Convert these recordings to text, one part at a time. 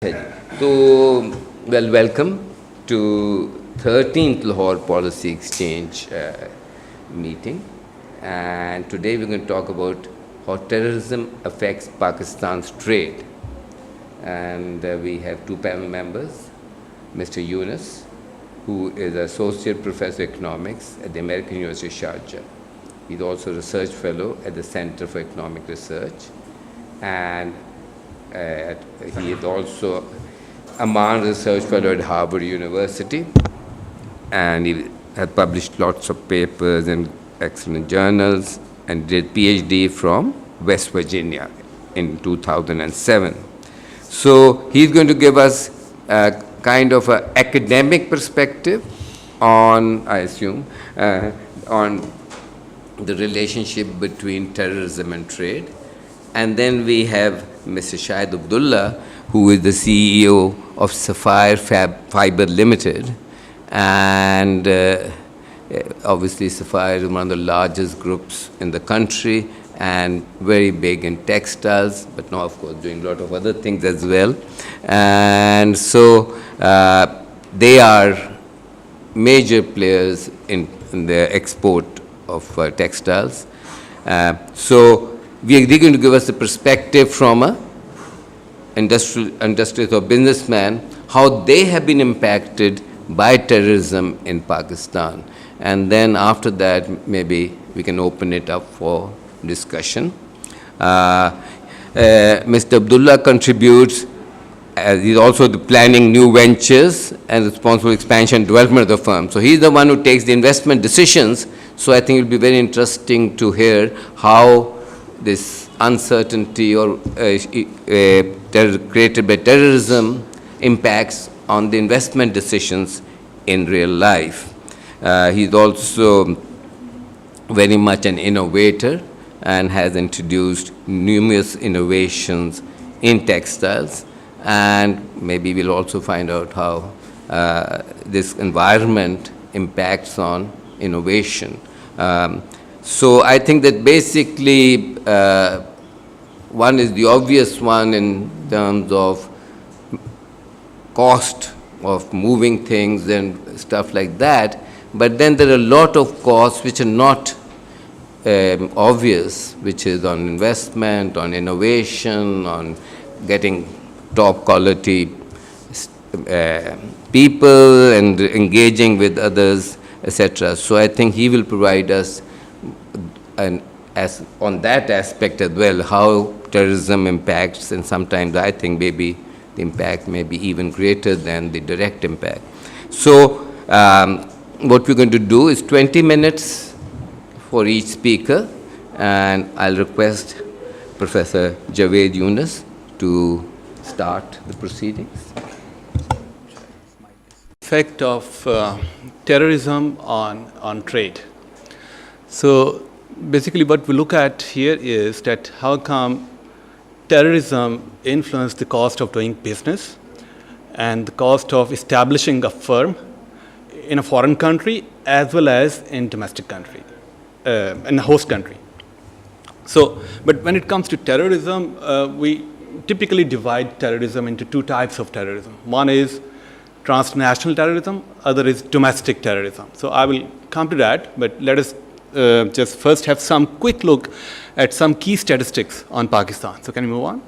So, well, welcome to 13th Lahore Policy Exchange meeting. And today we're going to talk about how terrorism affects Pakistan's trade. And we have two panel members, Mr. Younas, who is Associate Professor of Economics at the American University of Sharjah. He's also a research fellow at the Center for Economic Research. And he is also a Mann Research Fellow at Harvard University. And he has published lots of papers in excellent journals and did PhD from West Virginia in 2007. So he's going to give us a kind of an academic perspective on, I assume, on the relationship between terrorism and trade. And then we have Mr. Shahid Abdullah, who is the CEO of Sapphire Fibres Ltd. And obviously Sapphire is one of the largest groups in the country and very big in textiles, but now of course doing a lot of other things as well. And so they are major players in the export of textiles. So they're going to give us a perspective from a industrialist or businessman, how they have been impacted by terrorism in Pakistan. And then after that, maybe we can open it up for discussion. Mr. Abdullah contributes, he's also planning new ventures and responsible expansion and development of the firm. So he's the one who takes the investment decisions. So I think it will be very interesting to hear how this uncertainty or created by terrorism impacts on the investment decisions in real life. He's also very much an innovator and has introduced numerous innovations in textiles. And maybe we'll also find out how this environment impacts on innovation. So I think that basically one is the obvious one in terms of cost of moving things and stuff like that, but then there are a lot of costs which are not obvious, which is on investment, on innovation, on getting top quality people and engaging with others, etc. So I think he will provide us on that aspect as well, how terrorism impacts, and sometimes I think maybe the impact may be even greater than the direct impact. So what we're going to do is 20 minutes for each speaker, and I'll request Professor Javed Younas to start the proceedings. Effect of terrorism on trade. So basically what we look at here is that how come terrorism influenced the cost of doing business and the cost of establishing a firm in a foreign country as well as in domestic country, in the host country. So, but when it comes to terrorism, we typically divide terrorism into two types of terrorism. One is transnational terrorism, other is domestic terrorism. So I will come to that, but let us just first have some quick look at some key statistics on Pakistan. So can you move on?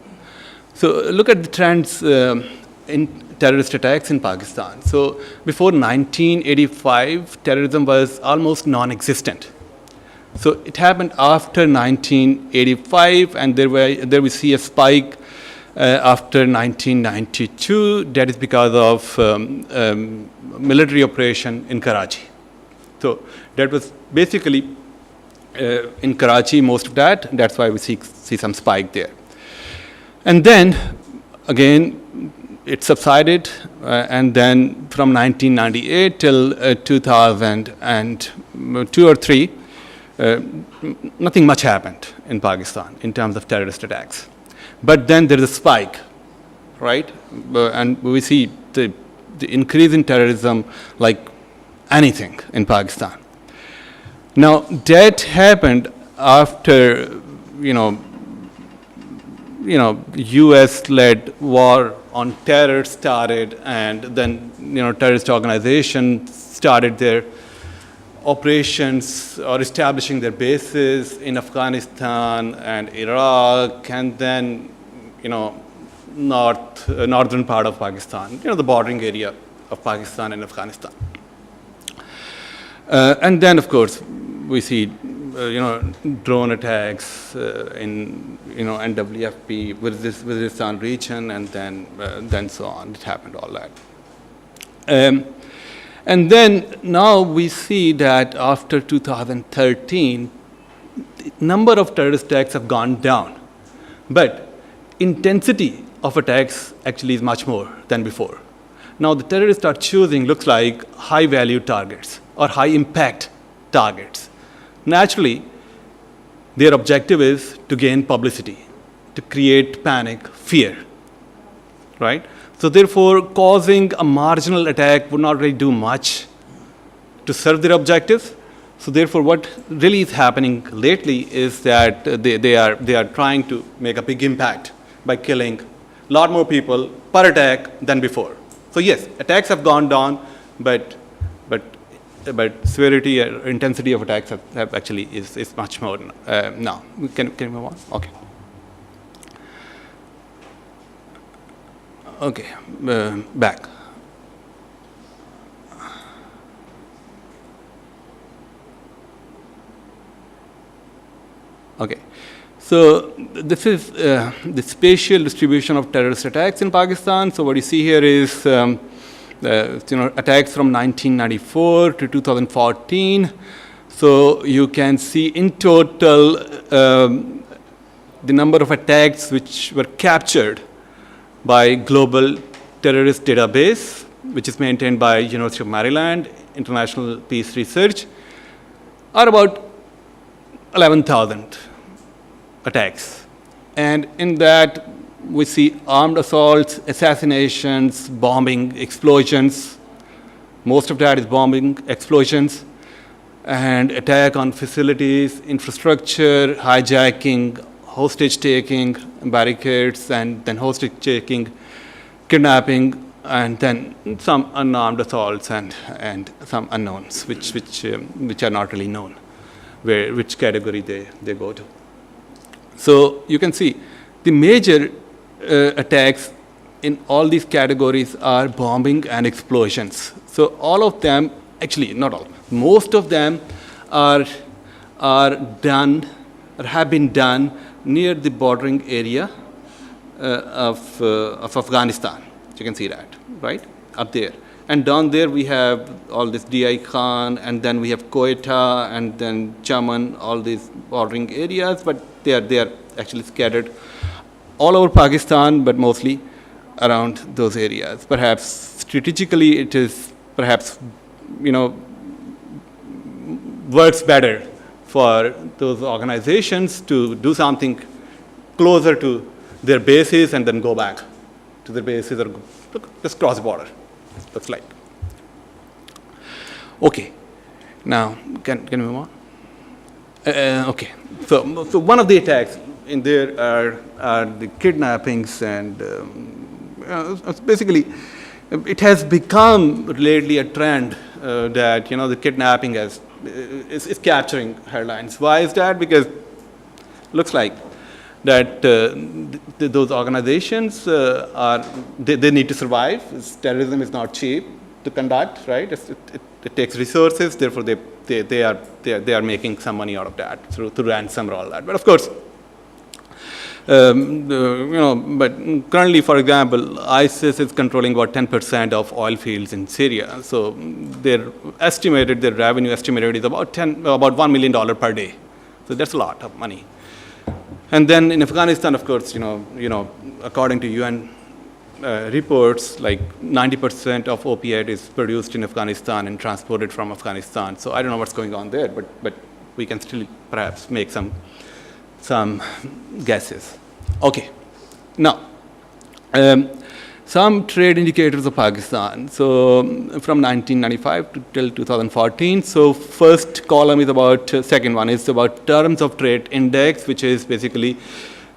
So look at the trends in terrorist attacks in Pakistan. So before 1985, terrorism was almost non-existent. So it happened after 1985, and there we see a spike after 1992. That is because of military operation in Karachi. So that was basically in Karachi, most of that. That's why we see some spike there. And then, again, it subsided, and then from 1998 till 2002 or 3, nothing much happened in Pakistan in terms of terrorist attacks. But then there is a spike, right? And we see the increase in terrorism like anything in Pakistan. Now, that happened after, U.S.-led war on terror started, and then terrorist organizations started their operations or establishing their bases in Afghanistan and Iraq, and then northern part of Pakistan, the bordering area of Pakistan and Afghanistan. And then, of course, we see drone attacks in NWFP, Waziristan region, and then so on. It happened, all that. And then now we see that after 2013, the number of terrorist attacks have gone down, but intensity of attacks actually is much more than before. Now the terrorists are choosing, looks like, high-value targets or high-impact targets. Naturally, their objective is to gain publicity, to create panic, fear, right? So therefore, causing a marginal attack would not really do much to serve their objectives. So therefore, what really is happening lately is that they are trying to make a big impact by killing a lot more people per attack than before. So yes, attacks have gone down, but severity or intensity of attacks have actually is much more now. Can we move on? Okay. Okay, back. Okay, so this is the spatial distribution of terrorist attacks in Pakistan. So what you see here is attacks from 1994 to 2014. So you can see in total the number of attacks which were captured by Global Terrorist Database, which is maintained by University of Maryland, International Peace Research, are about 11,000 attacks. And in that, we see armed assaults, assassinations, bombing, explosions. Most of that is bombing, explosions, and attack on facilities, infrastructure, hijacking, hostage-taking, barricades, and then hostage-taking, kidnapping, and then some unarmed assaults and some unknowns, which are not really known, which category they go to. So you can see the major attacks in all these categories are bombing and explosions. So all of them, actually not all, most of them are done or have been done near the bordering area of Afghanistan. You can see that, right, up there. And down there we have all this D.I. Khan, and then we have Quetta, and then Chaman, all these bordering areas, but they are actually scattered all over Pakistan, but mostly around those areas. Perhaps strategically it is perhaps, works better for those organizations to do something closer to their bases and then go back to their bases or just cross the border. Looks like. Okay, now can we move on? Okay, so one of the attacks in there are the kidnappings, and basically it has become lately a trend that the kidnapping is capturing headlines. Why is that? Because looks like that those organizations they need to survive. Terrorism is not cheap to conduct, right? It takes resources. Therefore, they are making some money out of that through ransom or all that. But of course, but currently, for example, ISIS is controlling about 10% of oil fields in Syria. So their revenue estimated is about $1 million per day. So that's a lot of money. And then in Afghanistan, of course, according to UN reports, like 90% of opiate is produced in Afghanistan and transported from Afghanistan. So I don't know what's going on there, but we can still perhaps make some guesses. Okay, now some trade indicators of Pakistan. So from 1995 till 2014. So first column is second one is about terms of trade index, which is basically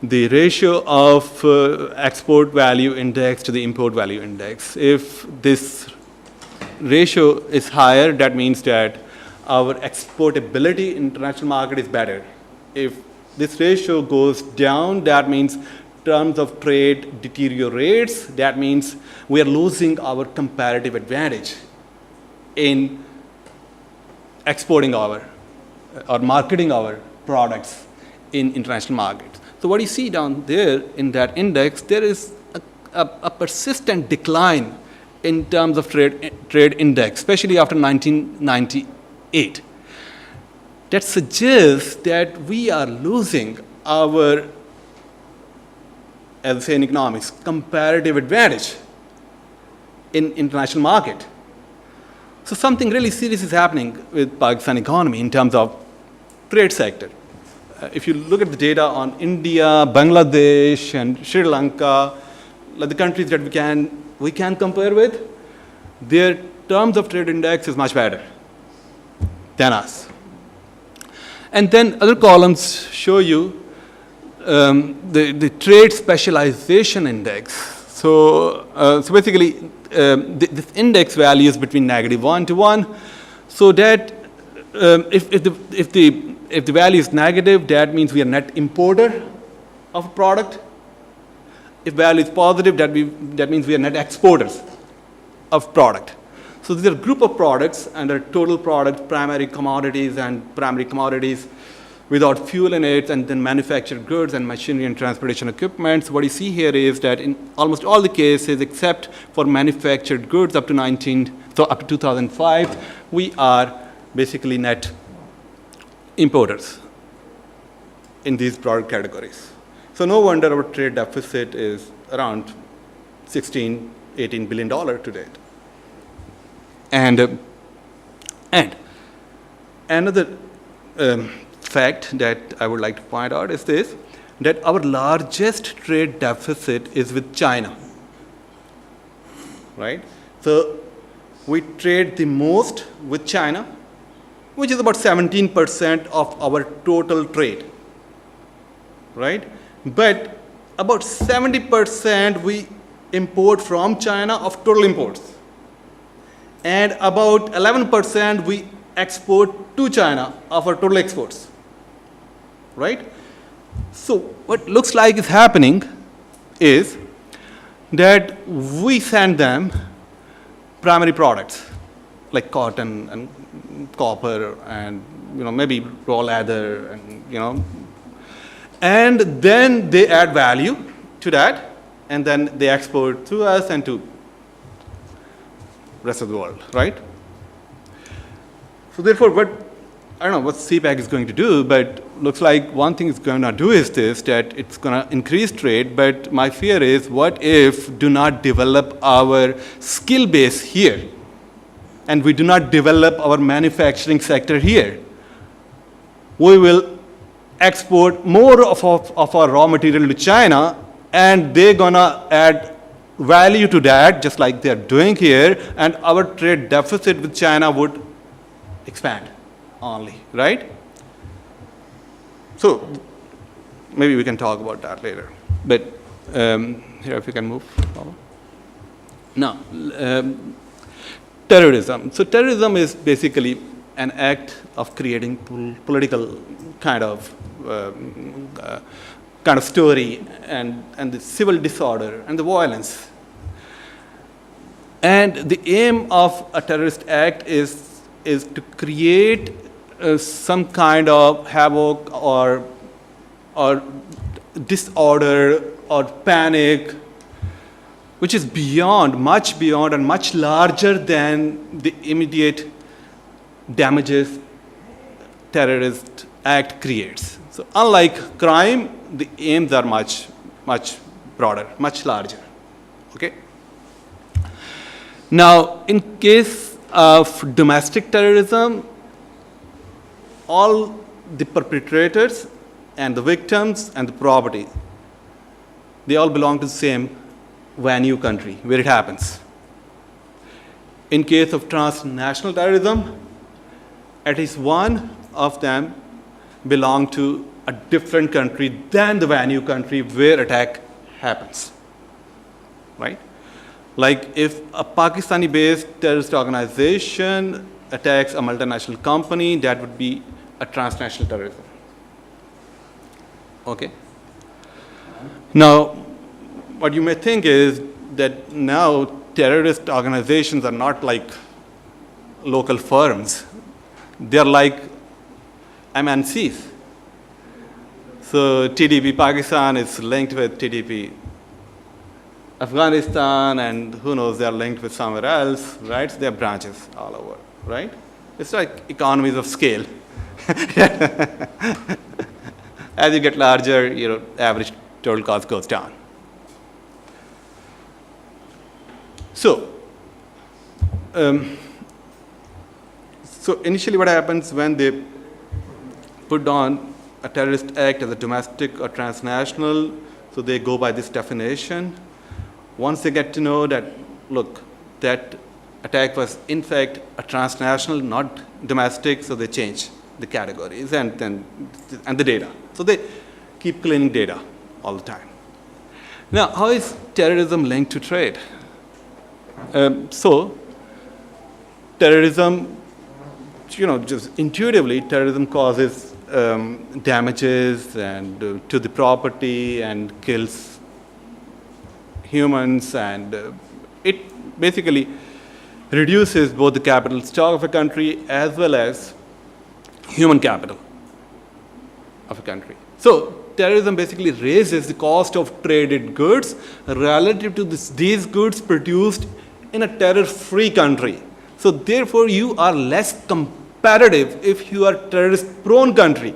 the ratio of export value index to the import value index. If this ratio is higher, that means that our exportability in international market is better. If this ratio goes down, that means terms of trade deteriorates. That means we are losing our comparative advantage in exporting our or marketing our products in international markets. So what you see down there in that index, there is a persistent decline in terms of trade index, especially after 1998. That suggests that we are losing our, as I say in economics, comparative advantage in international market. So something really serious is happening with Pakistan economy in terms of trade sector. If you look at the data on India, Bangladesh, and Sri Lanka, like the countries that we can compare with, their terms of trade index is much better than us. And then other columns show you the trade specialization index. So basically, this index value is between -1 to 1. So that if the value is negative, that means we are net importer of a product. If value is positive, that means we are net exporters of product. So these are a group of products under total product, primary commodities and primary commodities without fuel in it, and then manufactured goods and machinery and transportation equipment. So what you see here is that in almost all the cases, except for manufactured goods up to 2005, we are basically net importers in these product categories. So no wonder our trade deficit is around $16–18 billion to date. And another fact that I would like to point out is this, that our largest trade deficit is with China, right? So we trade the most with China, which is about 17% of our total trade, right? But about 70% we import from China of total imports. And about 11% we export to China of our total exports, right? So what looks like is happening is that we send them primary products like cotton and copper and maybe raw leather and and then they add value to that, and then they export to us and to rest of the world, right? So therefore, I don't know what CPEC is going to do, but looks like one thing it's going to do is this, that it's going to increase trade, but my fear is what if do not develop our skill base here, and we do not develop our manufacturing sector here. We will export more of our raw material to China, and they're going to add value to that, just like they're doing here, and our trade deficit with China would expand only, right? So maybe we can talk about that later. But here, if you can move forward. Now, terrorism. So terrorism is basically an act of creating political kind of story and the civil disorder and the violence. And the aim of a terrorist act is to create some kind of havoc or disorder or panic, which is much beyond and much larger than the immediate damages terrorist act creates. So unlike crime, the aims are much broader, much larger, okay? Now, in case of domestic terrorism, all the perpetrators and the victims and the property, they all belong to the same venue country where it happens. In case of transnational terrorism, at least one of them belong to a different country than the venue country where attack happens, right? Like if a Pakistani-based terrorist organization attacks a multinational company, that would be a transnational terrorism. Okay? Now, what you may think is that now terrorist organizations are not like local firms. They're like MNCs. So TDP Pakistan is linked with TDP Afghanistan, and who knows, they're linked with somewhere else, right? So they have branches all over, right? It's like economies of scale. As you get larger, your average total cost goes down. So, so initially what happens when they put on a terrorist act as a domestic or transnational, so they go by this definition. Once they get to know that, look, that attack was in fact a transnational, not domestic, so they change the categories and the data. So they keep cleaning data all the time. Now, how is terrorism linked to trade? So terrorism, just intuitively, terrorism causes damages and to the property and kills humans, and it basically reduces both the capital stock of a country as well as human capital of a country. So terrorism basically raises the cost of traded goods relative to these goods produced in a terror-free country. So therefore, you are less competitive if you are a terrorist-prone country,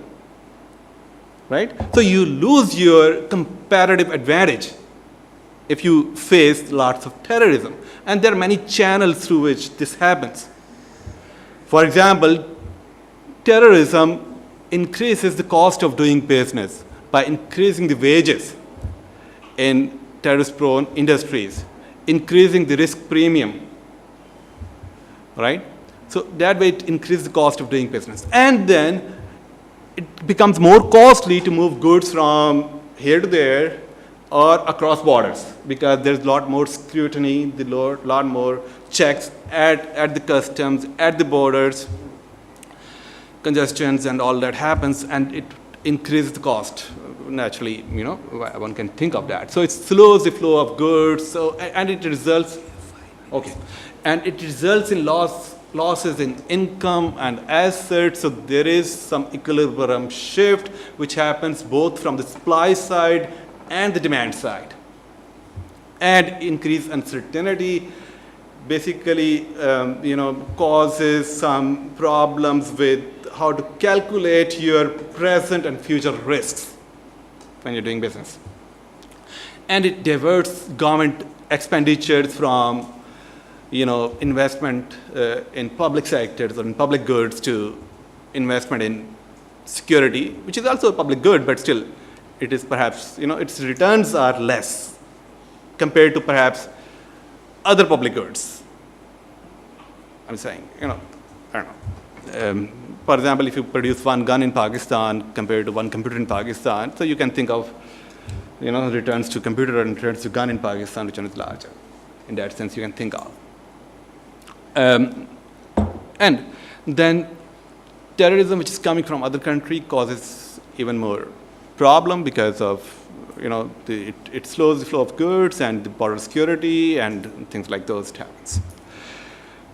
right? So you lose your competitive advantage if you face lots of terrorism. And there are many channels through which this happens. For example, terrorism increases the cost of doing business by increasing the wages in terrorist-prone industries, increasing the risk premium, right? So that way it increases the cost of doing business. And then it becomes more costly to move goods from here to there or across borders, because there's a lot more scrutiny, a lot more checks at the customs, at the borders, congestions and all that happens, and it increases the cost. Naturally, one can think of that. So it slows the flow of goods, and it results, in losses in income and assets. So there is some equilibrium shift which happens both from the supply side and the demand side. And increased uncertainty basically causes some problems with how to calculate your present and future risks when you're doing business. And it diverts government expenditures from investment in public sectors or in public goods to investment in security, which is also a public good, but still it is perhaps, its returns are less compared to perhaps other public goods. I'm saying, I don't know. For example, if you produce one gun in Pakistan compared to one computer in Pakistan, so you can think of, returns to computer and returns to gun in Pakistan, which one is larger. In that sense, you can think of. And then terrorism, which is coming from other country, causes even more problem because of, it slows the flow of goods and the border security and things like those happens.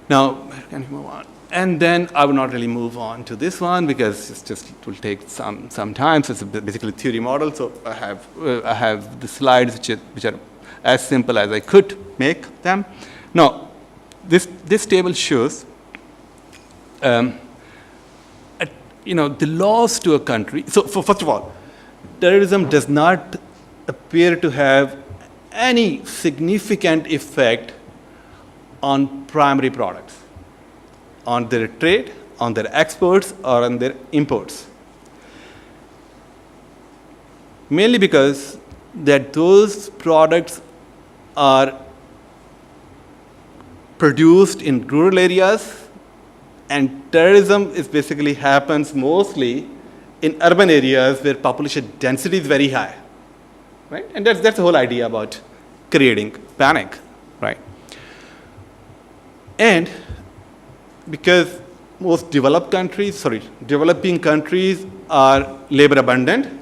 Now, can you move on? And then I will not really move on to this one because it will take some time. So it's basically a theory model. So I have the slides which are as simple as I could make them. Now, this table shows, the loss to a country. So first of all, terrorism does not appear to have any significant effect on primary products, on their trade, on their exports, or on their imports. Mainly because that those products are produced in rural areas, and terrorism is basically happens mostly in urban areas where population density is very high, right? And that's the whole idea about creating panic, right? And because most developing countries are labor abundant,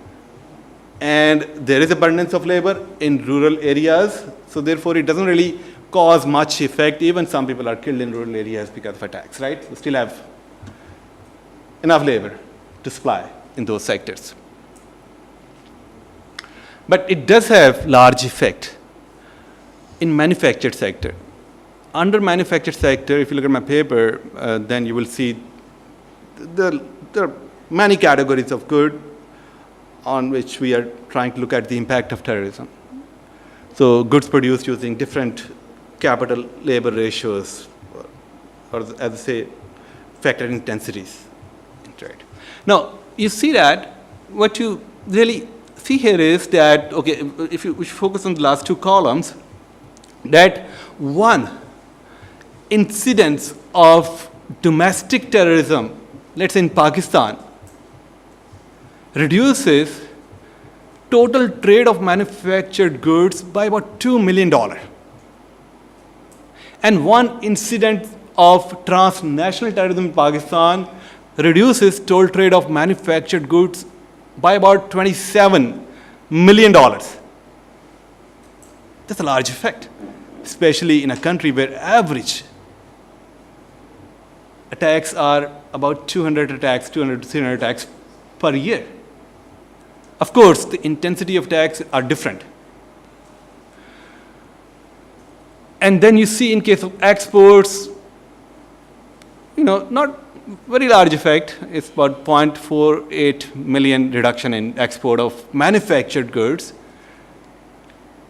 and there is abundance of labor in rural areas, so therefore it doesn't really cause much effect. Even some people are killed in rural areas because of attacks, right? We still have enough labor to supply in those sectors. But it does have large effect in manufactured sector. Under manufactured sector, if you look at my paper, then you will see there are many categories of good on which we are trying to look at the impact of terrorism. So goods produced using different capital labor ratios, or as I say, factor intensities. Right. Now, you see that what you really see here is that, okay, if you focus on the last two columns, that one incidence of domestic terrorism, let's say in Pakistan, reduces total trade of manufactured goods by about $2 million. And one incident of transnational terrorism in Pakistan reduces total trade of manufactured goods by about $27 million. That's a large effect, especially in a country where average attacks are about 200 to 300 attacks per year. Of course, the intensity of attacks are different. And then you see in case of exports, not very large effect. It's about 0.48 million reduction in export of manufactured goods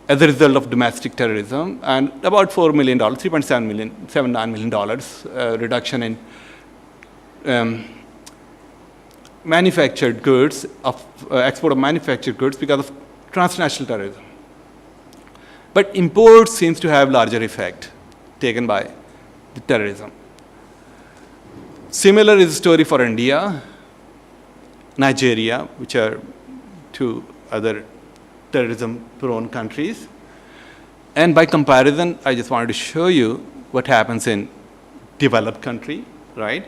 as a result of domestic terrorism, and about $4 million, $3.79 million reduction in manufactured goods, export of manufactured goods because of transnational terrorism. But imports seems to have larger effect taken by the terrorism. Similar is the story for India, Nigeria, which are two other terrorism-prone countries. And by comparison, I just wanted to show you what happens in developed country, right?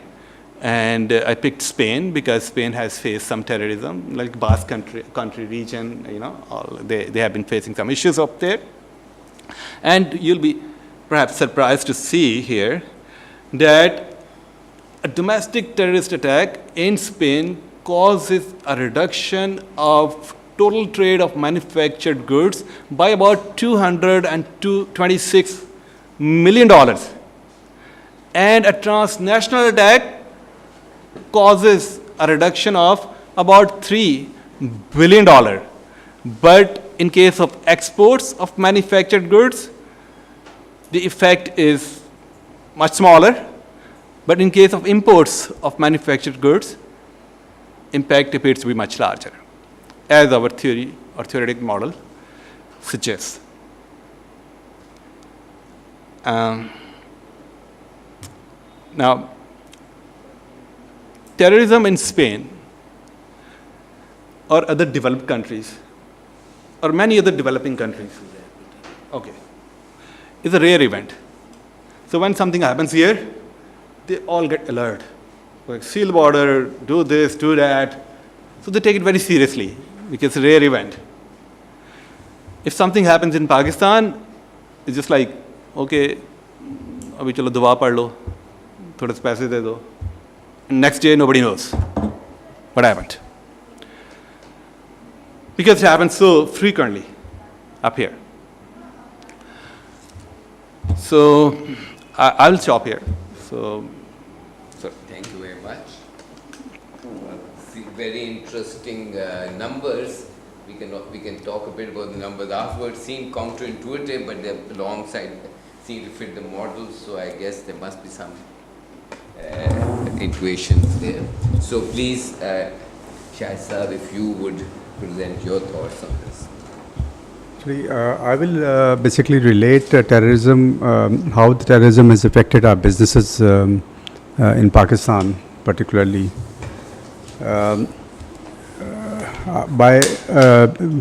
And I picked Spain because Spain has faced some terrorism, like Basque country region, they have been facing some issues up there. And you'll be perhaps surprised to see here that a domestic terrorist attack in Spain causes a reduction of total trade of manufactured goods by about $226 million. And a transnational attack causes a reduction of about $3 billion. But in case of exports of manufactured goods, the effect is much smaller. But in case of imports of manufactured goods, impact appears to be much larger, as our theory or theoretic model suggests. Now, terrorism in Spain or other developed countries or many other developing countries, okay, is a rare event. So when something happens here, they all get alert. Like, seal border, do this, do that. So they take it very seriously because it's a rare event. If something happens in Pakistan, it's just like, okay, abhi chalo dua pad lo, thoda se paise de do. And next day, nobody knows what happened. Because it happens so frequently up here. So I'll stop here. So thank you very much. Very interesting numbers. We can talk a bit about the numbers afterwards. Seem counterintuitive, but they're alongside seem to fit the model. So I guess there must be some intuitions there. So please, Shahid Sahib, if you would present your thoughts on this. Actually, I will basically relate terrorism, how the terrorism has affected our businesses in Pakistan particularly. By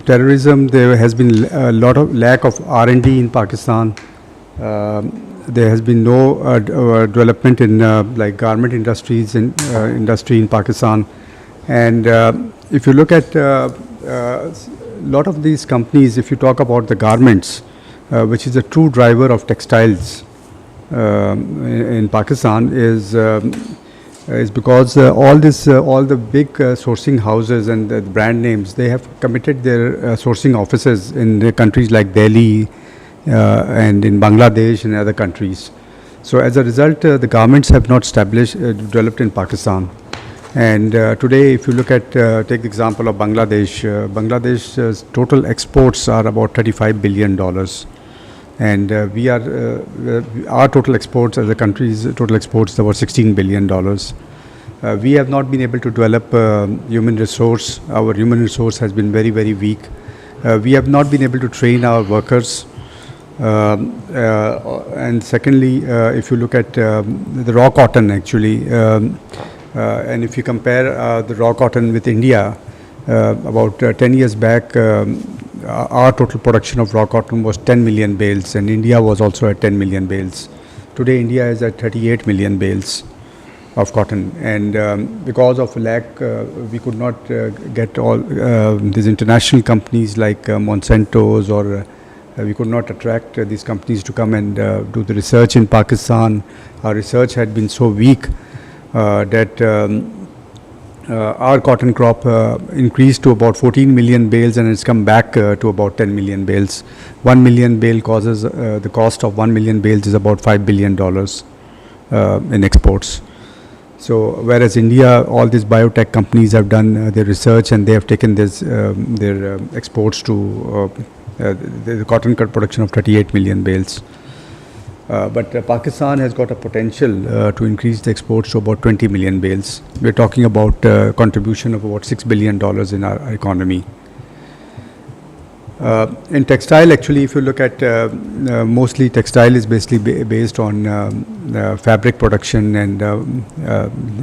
terrorism, there has been a lot of lack of R&D in Pakistan. There has been no development in like garment industries in industry in Pakistan, and if you look at a lot of these companies, if you talk about the garments, which is a true driver of textiles in Pakistan, is because all the big sourcing houses and the brand names, they have committed their sourcing offices in the countries like Delhi and in Bangladesh and other countries. So as a result, the garments have not developed in Pakistan. And today, if you look at, take the example of Bangladesh, Bangladesh's total exports are about $35 billion. And our total exports as a country's total exports is about $16 billion. We have not been able to develop human resource. Our human resource has been very, very weak. We have not been able to train our workers. And secondly, if you look at the raw cotton actually, and if you compare the raw cotton with India, about 10 years back, our total production of raw cotton was 10 million bales, and India was also at 10 million bales. Today, India is at 38 million bales of cotton, and because of lack, we could not get all these international companies like Monsanto's, or we could not attract these companies to come and do the research in Pakistan. Our research had been so weak that our cotton crop increased to about 14 million bales, and it's come back to about 10 million bales. 1 million bale causes, the cost of 1 million bales is about $5 billion in exports. So whereas India, all these biotech companies have done their research, and they have taken this, their exports to the cotton production of 38 million bales. But Pakistan has got a potential to increase the exports to about 20 million bales. We're talking about contribution of about $6 billion in our economy. In textile, actually, if you look at mostly textile is basically based on fabric production, and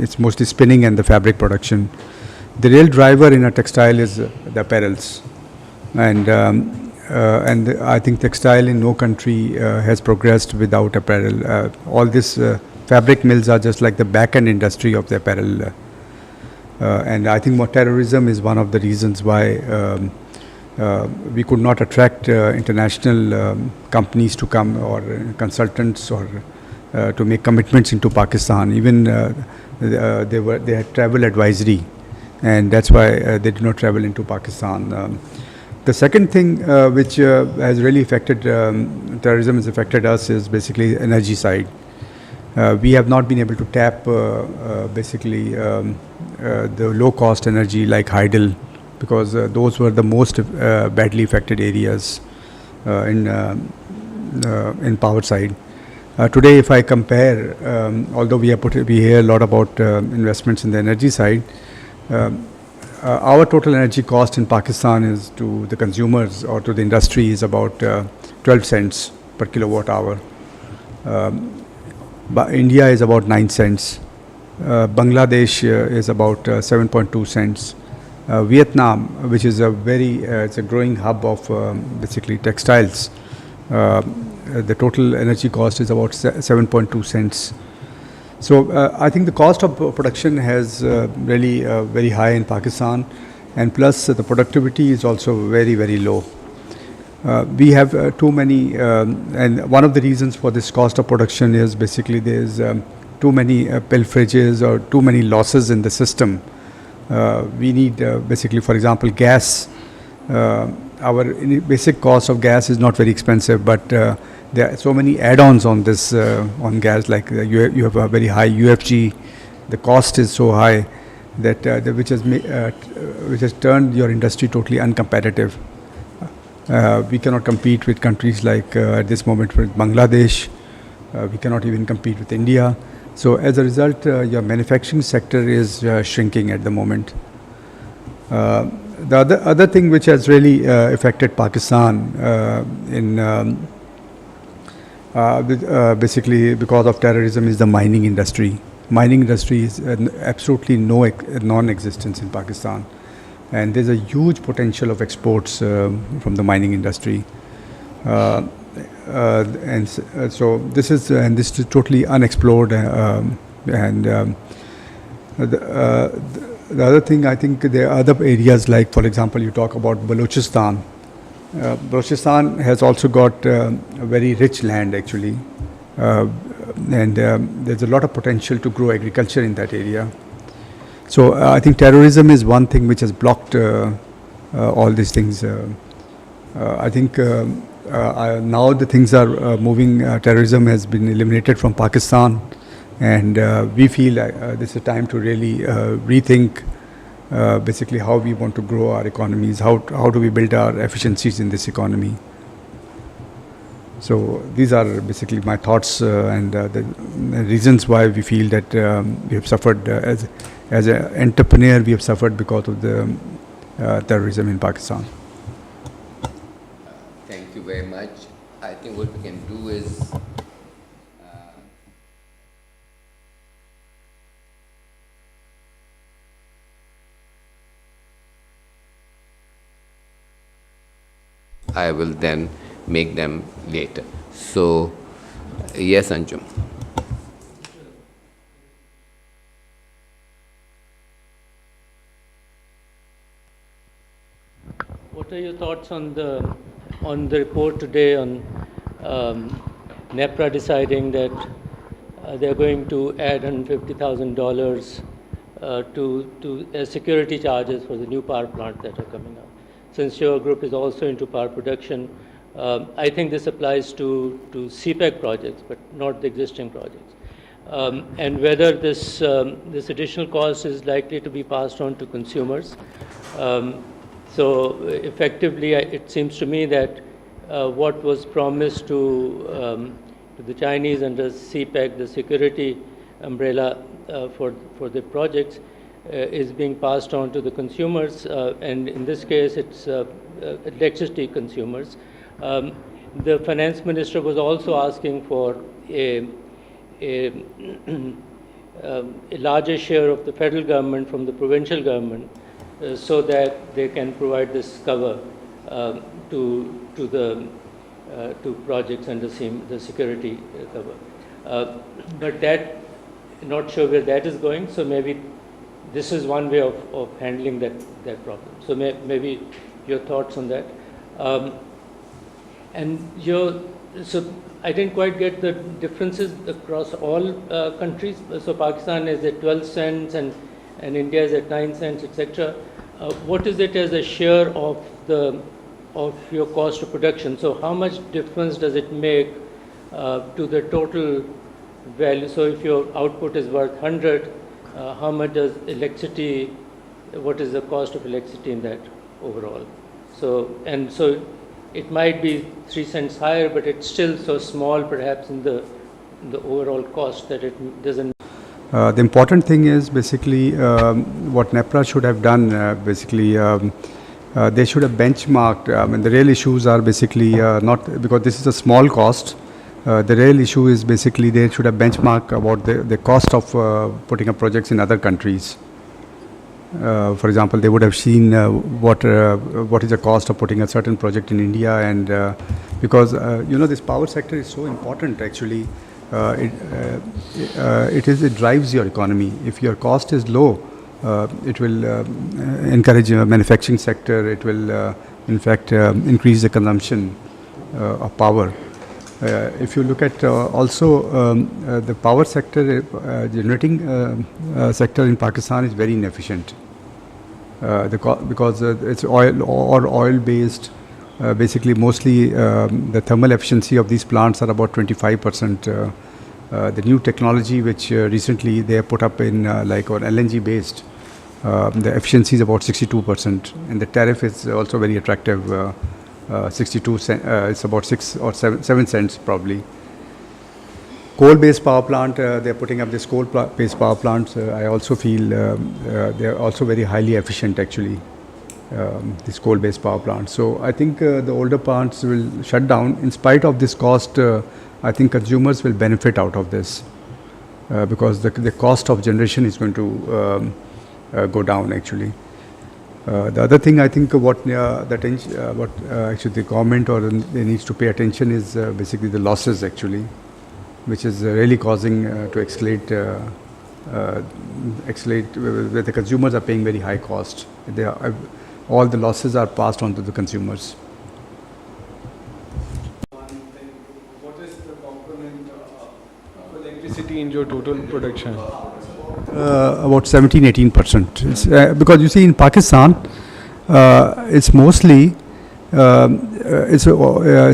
it's mostly spinning and the fabric production. The real driver in a textile is the apparels, and I think textile in no country has progressed without apparel. All these fabric mills are just like the back-end industry of the apparel. And I think more terrorism is one of the reasons why we could not attract international companies to come, or consultants, or to make commitments into Pakistan. Even they had travel advisory, and that's why they did not travel into Pakistan. The second thing which has really affected terrorism has affected us is basically energy side. We have not been able to tap basically the low cost energy like hydel, because those were the most badly affected areas in power side. Today, if I compare, although we hear a lot about investments in the energy side, our total energy cost in Pakistan is to the consumers or to the industry is about 12 cents per kilowatt hour. But India is about 9 cents. Bangladesh is about 7.2 cents. Vietnam, which is it's a growing hub of basically textiles, the total energy cost is about 7.2 cents. So I think the cost of production has really very high in Pakistan, and plus the productivity is also very, very low. We have too many, and one of the reasons for this cost of production is basically there's too many pilferages or too many losses in the system. We need basically, for example, gas. Our basic cost of gas is not very expensive, but there are so many add-ons on this on gas, like you have a very high UFG. The cost is so high that which has turned your industry totally uncompetitive. We cannot compete with countries like at this moment with Bangladesh. We cannot even compete with India. So as a result, your manufacturing sector is shrinking at the moment. The other thing which has really affected Pakistan basically because of terrorism is the mining industry. Mining industry is absolutely non-existence in Pakistan. and there's a huge potential of exports from the mining industry. So this is totally unexplored, the other thing, I think there are other areas like, for example, you talk about Balochistan. Balochistan has also got a very rich land actually, and there's a lot of potential to grow agriculture in that area. So I think terrorism is one thing which has blocked all these things. I think now the things are moving. Terrorism has been eliminated from Pakistan, and we feel this is a time to really rethink basically how we want to grow our economies, how do we build our efficiencies in this economy. So these are basically my thoughts and the reasons why we feel that we have suffered as an entrepreneur, we have suffered because of the terrorism in Pakistan. Thank you very much. I think what we can do is I will then make them later. So, yes, Anjum. What are your thoughts on the report today on NEPRA deciding that they're going to add $150,000 to security charges for the new power plants that are coming up? Since your group is also into power production, I think this applies to CPEC projects, but not the existing projects. And whether this additional cost is likely to be passed on to consumers. So effectively, it seems to me that what was promised to the Chinese under CPEC, the security umbrella for the projects, is being passed on to the consumers, and in this case, it's electricity consumers. The finance minister was also asking for a larger share of the federal government from the provincial government, so that they can provide this cover to projects under the security cover. But that, not sure where that is going. So maybe this is one way of handling that problem. So maybe your thoughts on that. So I didn't quite get the differences across all countries. So Pakistan is at 12 cents and India is at 9 cents, etc. What is it as a share of your cost of production? So how much difference does it make to the total value? So if your output is worth 100, how much does electricity, what is the cost of electricity in that overall? So it might be 3 cents higher, but it's still so small perhaps in the overall cost that it doesn't. The important thing is basically what NEPRA should have done, they should have benchmarked. The real issues are basically not, because this is a small cost. The real issue is basically they should have benchmarked about the cost of putting up projects in other countries. For example, they would have seen what is the cost of putting a certain project in India, and because this power sector is so important actually. It drives your economy. If your cost is low, it will encourage a manufacturing sector. It will, in fact, increase the consumption of power. If you look at also the power sector, generating sector in Pakistan is very inefficient because it's oil-based. Basically, mostly the thermal efficiency of these plants are about 25%. The new technology which recently they have put up in like on LNG based, the efficiency is about 62%, and the tariff is also very attractive. 62 cents, it's about 6 or 7 cents probably. Coal-based power plant, they're putting up this coal-based power plants. I also feel they're also very highly efficient actually. This coal-based power plant. So I think the older plants will shut down. In spite of this cost, I think consumers will benefit out of this because the cost of generation is going to go down actually. The other thing I think what actually the government or they needs to pay attention is basically the losses actually, which is really causing to escalate where the consumers are paying very high cost. All the losses are passed on to the consumers. What is the component of electricity in your total production? About 17-18%. Because you see in Pakistan, it's mostly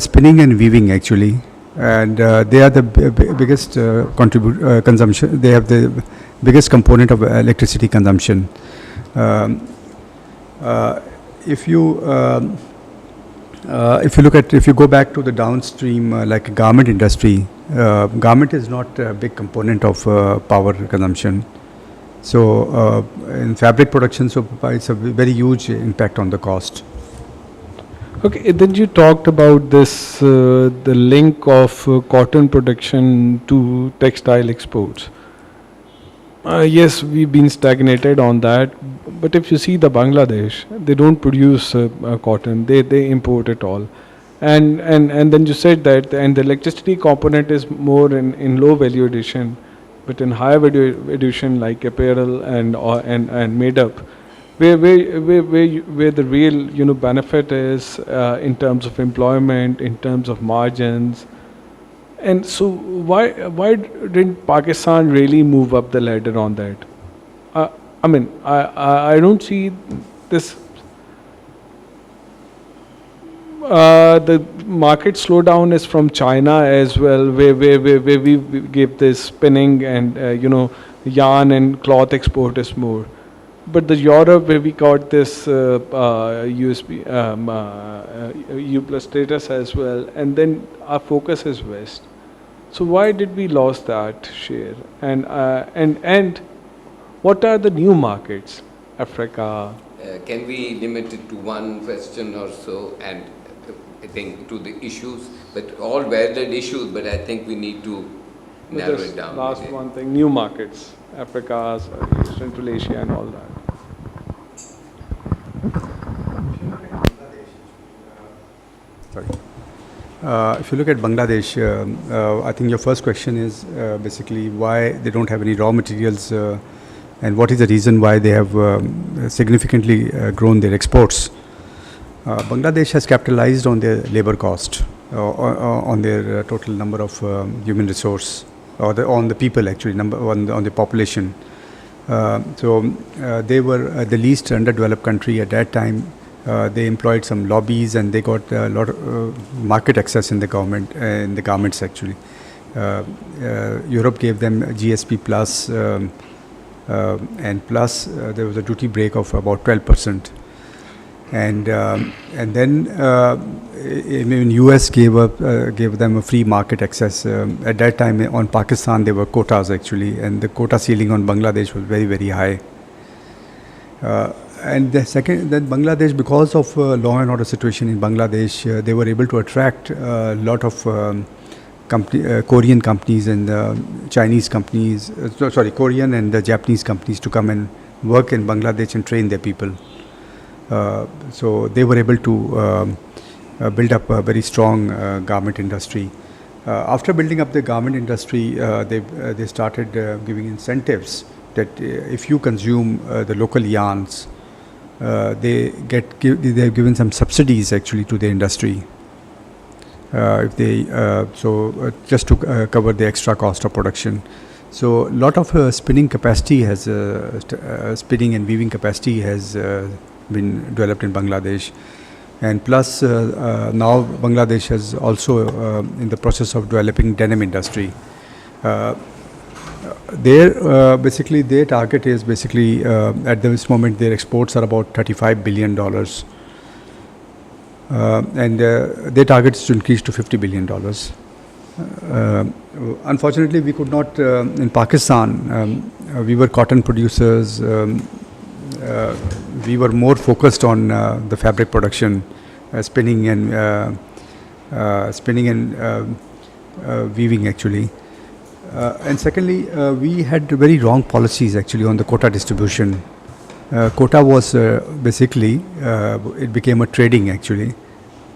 spinning and weaving actually, and they are the biggest consumption. They have the biggest component of electricity consumption. If you go back to the downstream like garment industry, garment is not a big component of power consumption. So in fabric production, so it's a very huge impact on the cost. Okay, then you talked about this, the link of cotton production to textile exports. Yes, we've been stagnated on that, but if you see the Bangladesh, they don't produce cotton, they import it all. And then you said that, and the electricity component is more in low value addition, but in higher value addition like apparel and made up, where the real benefit is in terms of employment, in terms of margins. And so why didn't Pakistan really move up the ladder on that? I mean, I don't see this. The market slowdown is from China as well, where we give this spinning and yarn and cloth export is more. But the Europe, where we got this USB U plus status as well, and then our focus is West. So why did we lost that share? And what are the new markets? Africa. Can we limit it to one question or so, and I think to the issues, but all valid issues, but I think we need to narrow it down. Last one thing, new markets, Africa, Central Asia and all that. Sorry. If you look at Bangladesh, I think your first question is basically why they don't have any raw materials and what is the reason why they have significantly grown their exports. Bangladesh has capitalized on their labor cost, on their total number of human resource, or on the people actually, on the population. So they were the least underdeveloped country at that time. They employed some lobbies and they got a lot of market access in the government, in the garments actually. Europe gave them GSP plus, and plus there was a duty break of about 12%. And then even US gave them a free market access. At that time on Pakistan there were quotas actually, and the quota ceiling on Bangladesh was very, very high. And the second, then Bangladesh, because of law and order situation in Bangladesh, they were able to attract a lot of Korean companies and Chinese companies, Korean and Japanese companies to come and work in Bangladesh and train their people. So they were able to build up a very strong garment industry. After building up the garment industry, they started giving incentives that if you consume the local yarns, they have given some subsidies actually to the industry. If they just to cover the extra cost of production. So a lot of spinning capacity has spinning and weaving capacity has been developed in Bangladesh, and plus now Bangladesh is also in the process of developing denim industry. Basically their target is basically at this moment their exports are about $35 billion, and their target is to increase to $50 billion. Unfortunately, we could not in Pakistan. We were cotton producers. We were more focused on the fabric production, spinning and weaving actually. And secondly, we had very wrong policies actually on the quota distribution. quota was basically, it became a trading actually.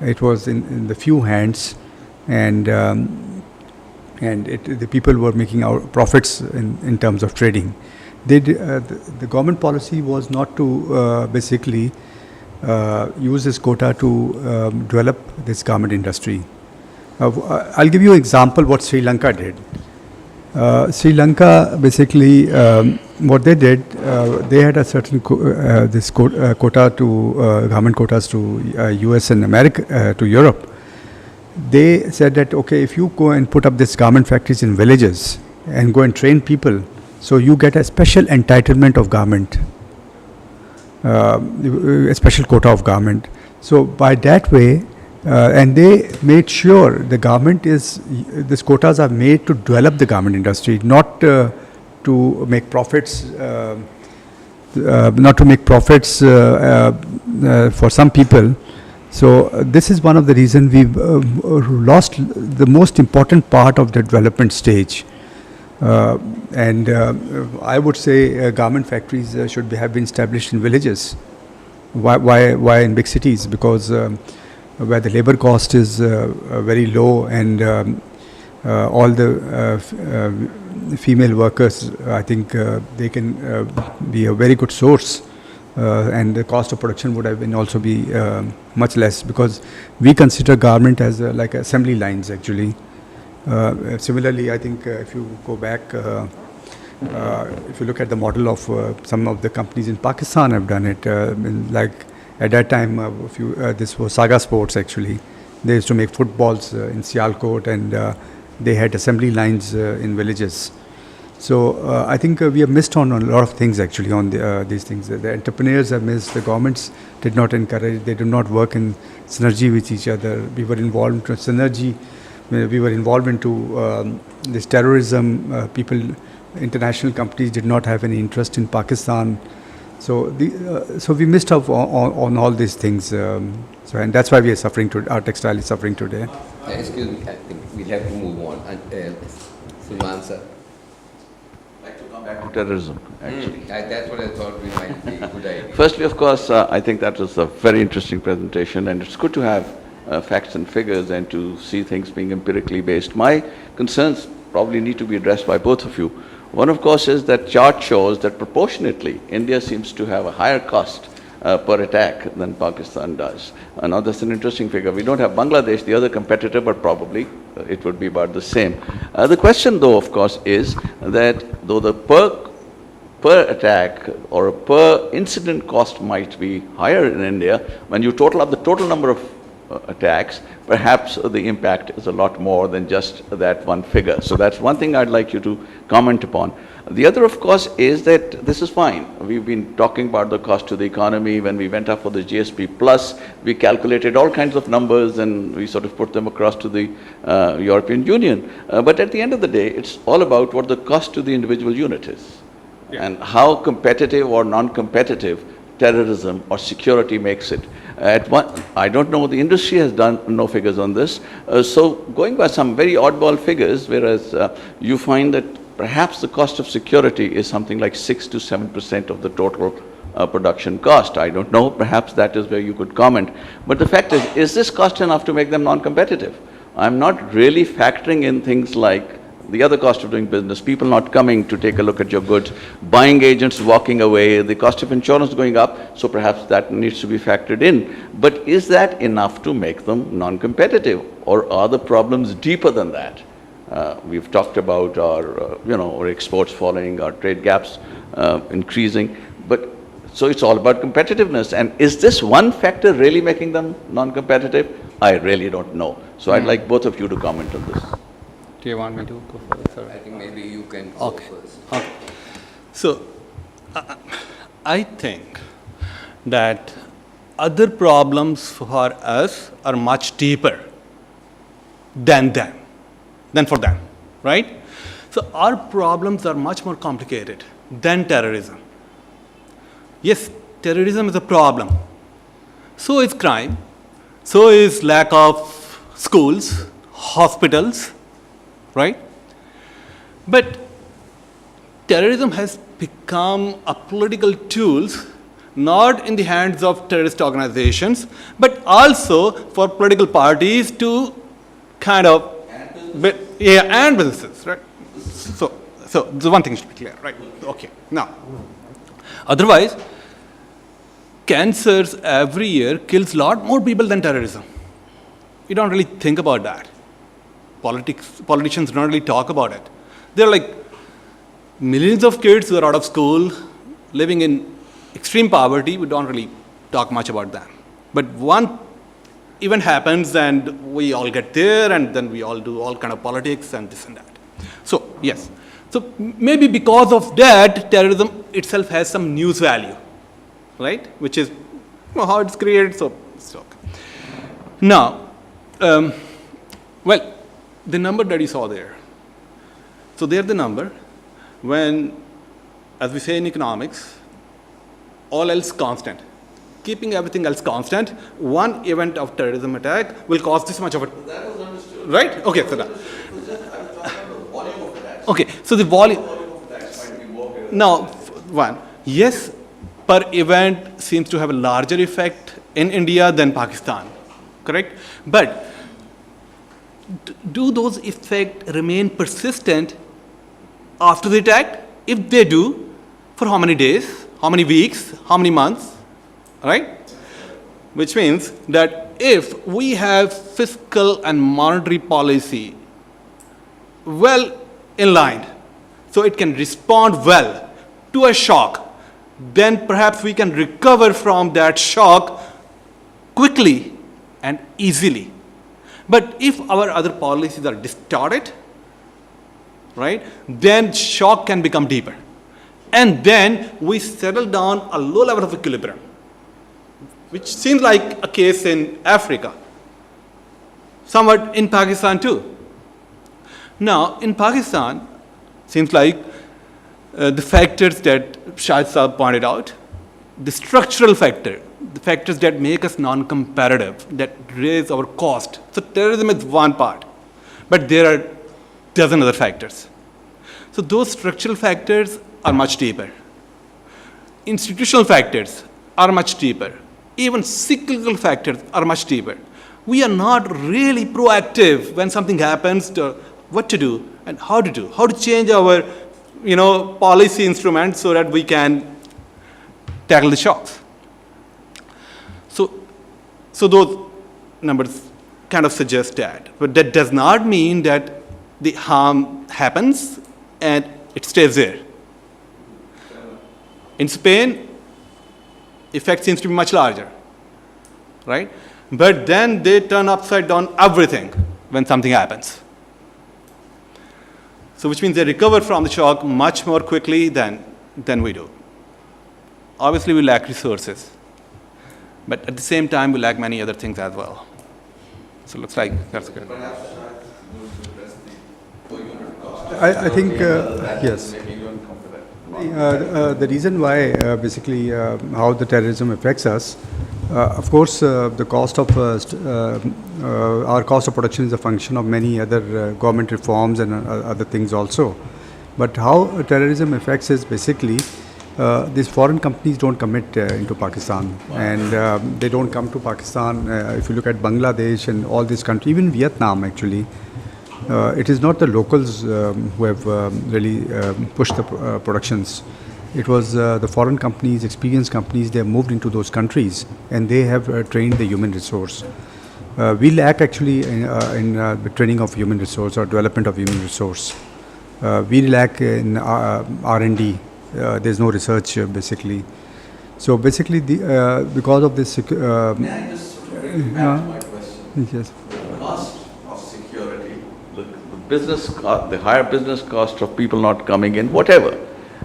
It was in the few hands, and the people were making out profits in terms of trading. The government policy was not to basically use this quota to develop this garment industry. I'll give you an example what Sri Lanka did. Sri Lanka basically, what they did, they had a certain quota to government quotas to US and America, to Europe. They said that, okay, if you go and put up this garment factories in villages and go and train people, so you get a special entitlement of garment, a special quota of garment. So by that way, and they made sure the government these quotas are made to develop the garment industry, not to make profits, for some people. So this is one of the reasons we've lost the most important part of the development stage. And I would say garment factories should have been established in villages. Why in big cities? Because where the labor cost is very low, and all the female workers, I think they can be a very good source, and the cost of production would have been also be much less, because we consider garment as like assembly lines actually. Similarly, I think if you go back, if you look at the model of some of the companies in Pakistan have done it, like at that time, this was Saga Sports actually. They used to make footballs in Sialkot, and they had assembly lines in villages. So I think we have missed on a lot of things actually on these things. The entrepreneurs have missed, the governments did not encourage, they did not work in synergy with each other. We were involved in synergy, we were involved into this terrorism. International companies did not have any interest in Pakistan. So we missed out on all these things. And that's why we are suffering today. Our textile is suffering today. Excuse me, I think we'll have to move on. Sulman sir. Like to come back to terrorism, actually. That's what I thought we might be a good idea. Firstly, of course, I think that was a very interesting presentation, and it's good to have facts and figures and to see things being empirically based. My concerns probably need to be addressed by both of you. One, of course, is that chart shows that proportionately, India seems to have a higher cost per attack than Pakistan does. Now, that's an interesting figure. We don't have Bangladesh, the other competitor, but probably it would be about the same. The question, though, of course, is that though the per attack or per incident cost might be higher in India, when you total up the total number of attacks, perhaps the impact is a lot more than just that one figure. So that's one thing I'd like you to comment upon. The other, of course, is that this is fine. We've been talking about the cost to the economy. When we went up for the GSP Plus, we calculated all kinds of numbers and we sort of put them across to the European Union. But at the end of the day, it's all about what the cost to the individual unit is, and how competitive or non-competitive terrorism or security makes it. I don't know, the industry has done no figures on this. So going by some very oddball figures, whereas you find that perhaps the cost of security is something like 6 to 7% of the total production cost. I don't know, perhaps that is where you could comment. But the fact is this cost enough to make them non-competitive? I'm not really factoring in things like the other cost of doing business, people not coming to take a look at your goods, buying agents walking away, the cost of insurance going up, so perhaps that needs to be factored in. But is that enough to make them non-competitive, or are the problems deeper than that? We've talked about our exports falling, our trade gaps increasing, but so it's all about competitiveness. And is this one factor really making them non-competitive? I really don't know. So I'd like both of you to comment on this. Do you want me to go first? Or? I think maybe you can go first. Okay. So, I think that other problems for us are much deeper than for them, right? So, our problems are much more complicated than terrorism. Yes, terrorism is a problem. So is crime. So is lack of schools, hospitals, right? But terrorism has become a political tool not in the hands of terrorist organizations, but also for political parties to kind of, and businesses, right? So the one thing should be clear, right? Okay. Now, otherwise, cancers every year kills a lot more people than terrorism. You don't really think about that. Politicians don't really talk about it. There are like millions of kids who are out of school, living in extreme poverty. We don't really talk much about them. But one event happens and we all get there, and then we all do all kind of politics and this and that. So, yes. So maybe because of that, terrorism itself has some news value, right? Which is how it's created. So okay. Now, well, the number that you saw there. So there's the number when, as we say in economics, all else constant. Keeping everything else constant, one event of terrorism attack will cause this much of it. That was understood. Right? Okay, so that. Okay, so the volume. Now, one, yes, per event seems to have a larger effect in India than Pakistan, correct? But do those effects remain persistent after the attack? If they do, for how many days, how many weeks, how many months, right? Which means that if we have fiscal and monetary policy well in line, so it can respond well to a shock, then perhaps we can recover from that shock quickly and easily. But if our other policies are distorted, right, then shock can become deeper. And then we settle down a low level of equilibrium, which seems like a case in Africa, somewhat in Pakistan too. Now, in Pakistan, seems like the factors that Shahid Saab pointed out, the structural factor, the factors that make us non-comparative, that raise our cost. So terrorism is one part, but there are dozen other factors. So those structural factors are much deeper. Institutional factors are much deeper. Even cyclical factors are much deeper. We are not really proactive when something happens to what to do and how to change our, policy instruments so that we can tackle the shocks. So those numbers kind of suggest that, but that does not mean that the harm happens and it stays there. In Spain, effect seems to be much larger, right? But then they turn upside down everything when something happens. So which means they recover from the shock much more quickly than we do. Obviously, we lack resources, but at the same time, we lack many other things as well. So it looks like that's good. I think, yes. The reason why, basically, how the terrorism affects us, of course, the cost of our cost of production is a function of many other government reforms and other things also. But how terrorism affects is basically these foreign companies don't commit into Pakistan, and they don't come to Pakistan. If you look at Bangladesh and all these countries, even Vietnam actually, it is not the locals who have really pushed the productions. It was the foreign companies, experienced companies. They have moved into those countries and they have trained the human resource. We lack actually in the training of human resource or development of human resource. We lack in R&D. There's no research basically. So basically, because of this. May I just sort of bring back to my question? Yes. The cost of security, the higher business cost of people not coming in, whatever.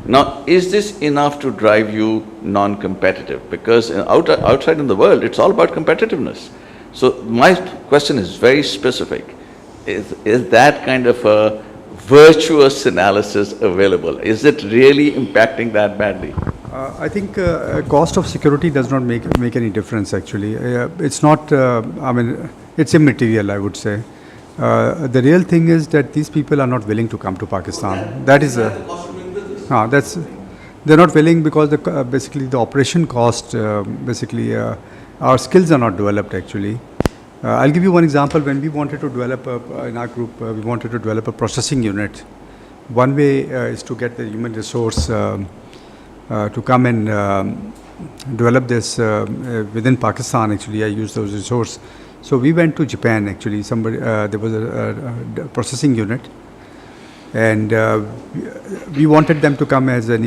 Now, is this enough to drive you non-competitive? Because outside in the world, it's all about competitiveness. So my question is very specific. Is that kind of a virtuous analysis available? Is it really impacting that badly? I think cost of security does not make any difference actually. It's not, it's immaterial, I would say. The real thing is that these people are not willing to come to Pakistan. That is They're not willing because basically the operation cost, our skills are not developed actually. I'll give you one example. When we wanted to develop, in our group, we wanted to develop a processing unit. One way is to get the human resource to come and develop this within Pakistan. Actually, I used those resources. So we went to Japan. Actually, there was a processing unit, and we wanted them to come as an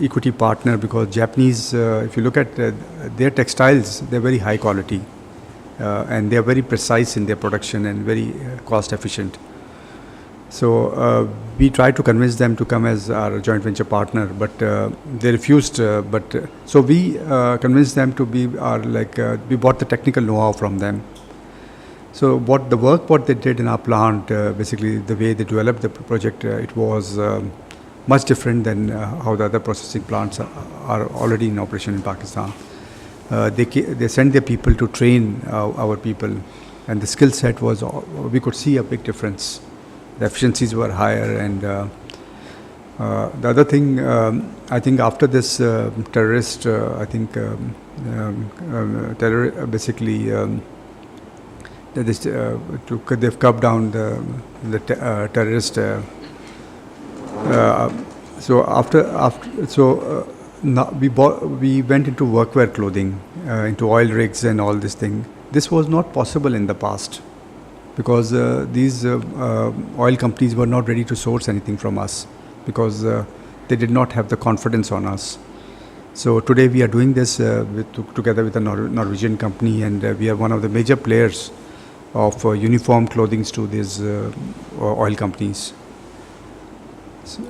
equity partner because Japanese, if you look at their textiles, they're very high quality, and they're very precise in their production and very cost efficient. So we tried to convince them to come as our joint venture partner, but they refused. So we convinced them to be we bought the technical know-how from them. So what they did in our plant, basically the way they developed the project, it was much different than how the other processing plants are already in operation in Pakistan. They sent their people to train our people, and the skill set was, we could see a big difference. The efficiencies were higher, and the other thing, I think after this terrorist, they've cut down the terrorist. Now we went into workwear clothing, into oil rigs and all this thing. This was not possible in the past, because these oil companies were not ready to source anything from us, because they did not have the confidence on us. So today we are doing this together with a Norwegian company, and we are one of the major players of uniform clothing to these oil companies. Actually,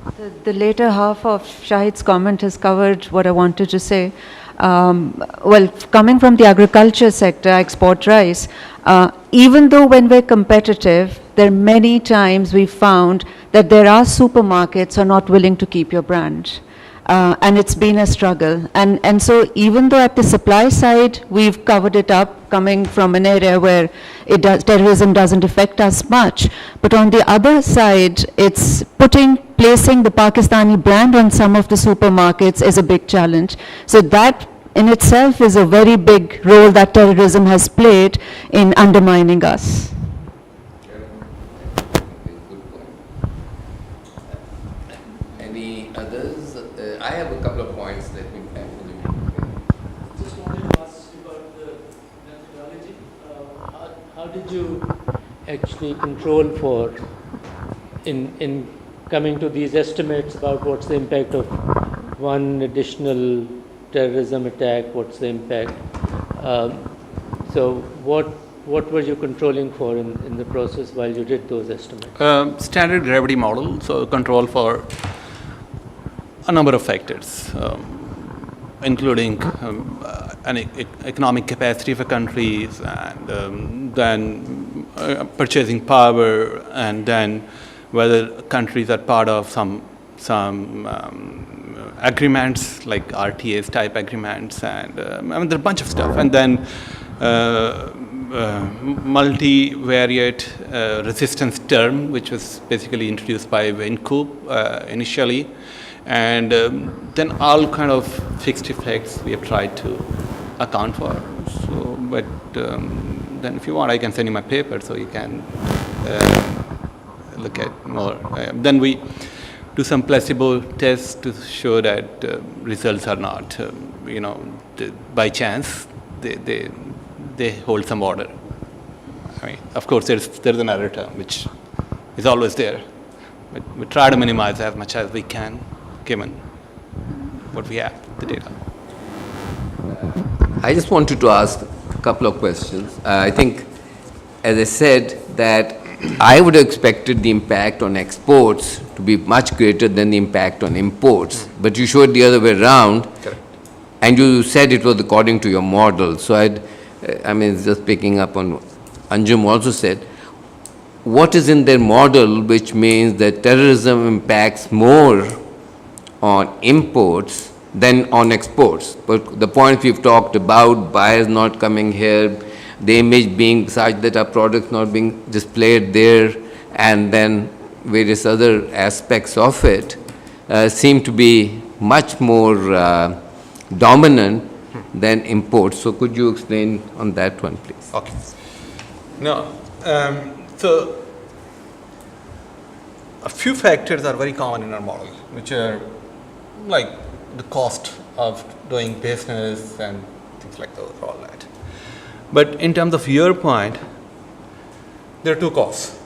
I think the later half of Shahid's comment has covered what I wanted to say. Coming from the agriculture sector, I export rice. Even though when we're competitive, there are many times we found that there are supermarkets who are not willing to keep your brand. And it's been a struggle. And so even though at the supply side, we've covered it up, coming from an area where terrorism doesn't affect us much, but on the other side, it's placing the Pakistani brand on some of the supermarkets is a big challenge. So that in itself is a very big role that terrorism has played in undermining us. Any others? I have a couple of points that we Just wanted to ask you about the methodology. How did you actually control for in coming to these estimates about what's the impact of one additional terrorism attack, what's the impact? So what were you controlling for in the process while you did those estimates? Standard gravity model, so control for a number of factors, including an economic capacity of a countries, and then purchasing power, and then whether countries are part of some agreements like RTAs type agreements, and there are a bunch of stuff, and then multivariate resistance term, which was basically introduced by Wynkoop initially, and then all kind of fixed effects we have tried to account for. So, but then if you want, I can send you my paper so you can look at more. Then we do some placebo tests to show that results are not, by chance, they hold some order. I mean, of course, there's another term which is always there, but we try to minimize as much as we can, given what we have, the data. I just wanted to ask a couple of questions. I think, as I said, that I would have expected the impact on exports to be much greater than the impact on imports, but you showed the other way around. Correct. And you said it was according to your model. So just picking up on Anjum also said, what is in their model which means that terrorism impacts more on imports than on exports? But the points we've talked about, buyers not coming here, the image being such that our products not being displayed there, and then various other aspects of it seem to be much more dominant than imports. So could you explain on that one, please? Okay. No. So a few factors are very common in our model, which are like the cost of doing business and things like those, all that. But in terms of your point, there are two costs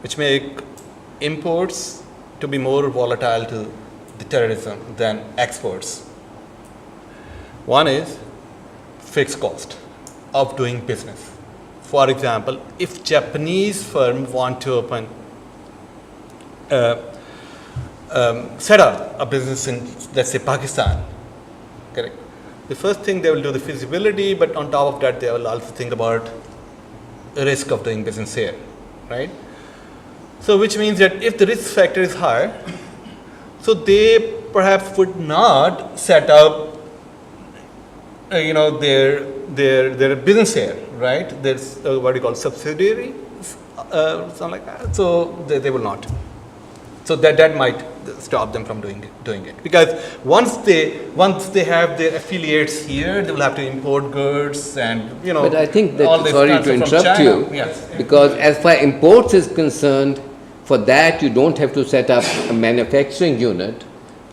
which make imports to be more volatile to the terrorism than exports. One is fixed cost of doing business. For example, if Japanese firm want to open, set up a business in, let's say, Pakistan, correct? The first thing they will do the feasibility, but on top of that, they will also think about the risk of doing business here, right? So which means that if the risk factor is higher, so they perhaps would not set up, their business here, right? There's what you call subsidiary, something like that. So they will not. So that might stop them from doing it. Because once they have their affiliates here, they will have to import goods and But I think that, all this sorry transfer to from interrupt China. you, Yes. because as far imports is concerned, for that you don't have to set up a manufacturing unit,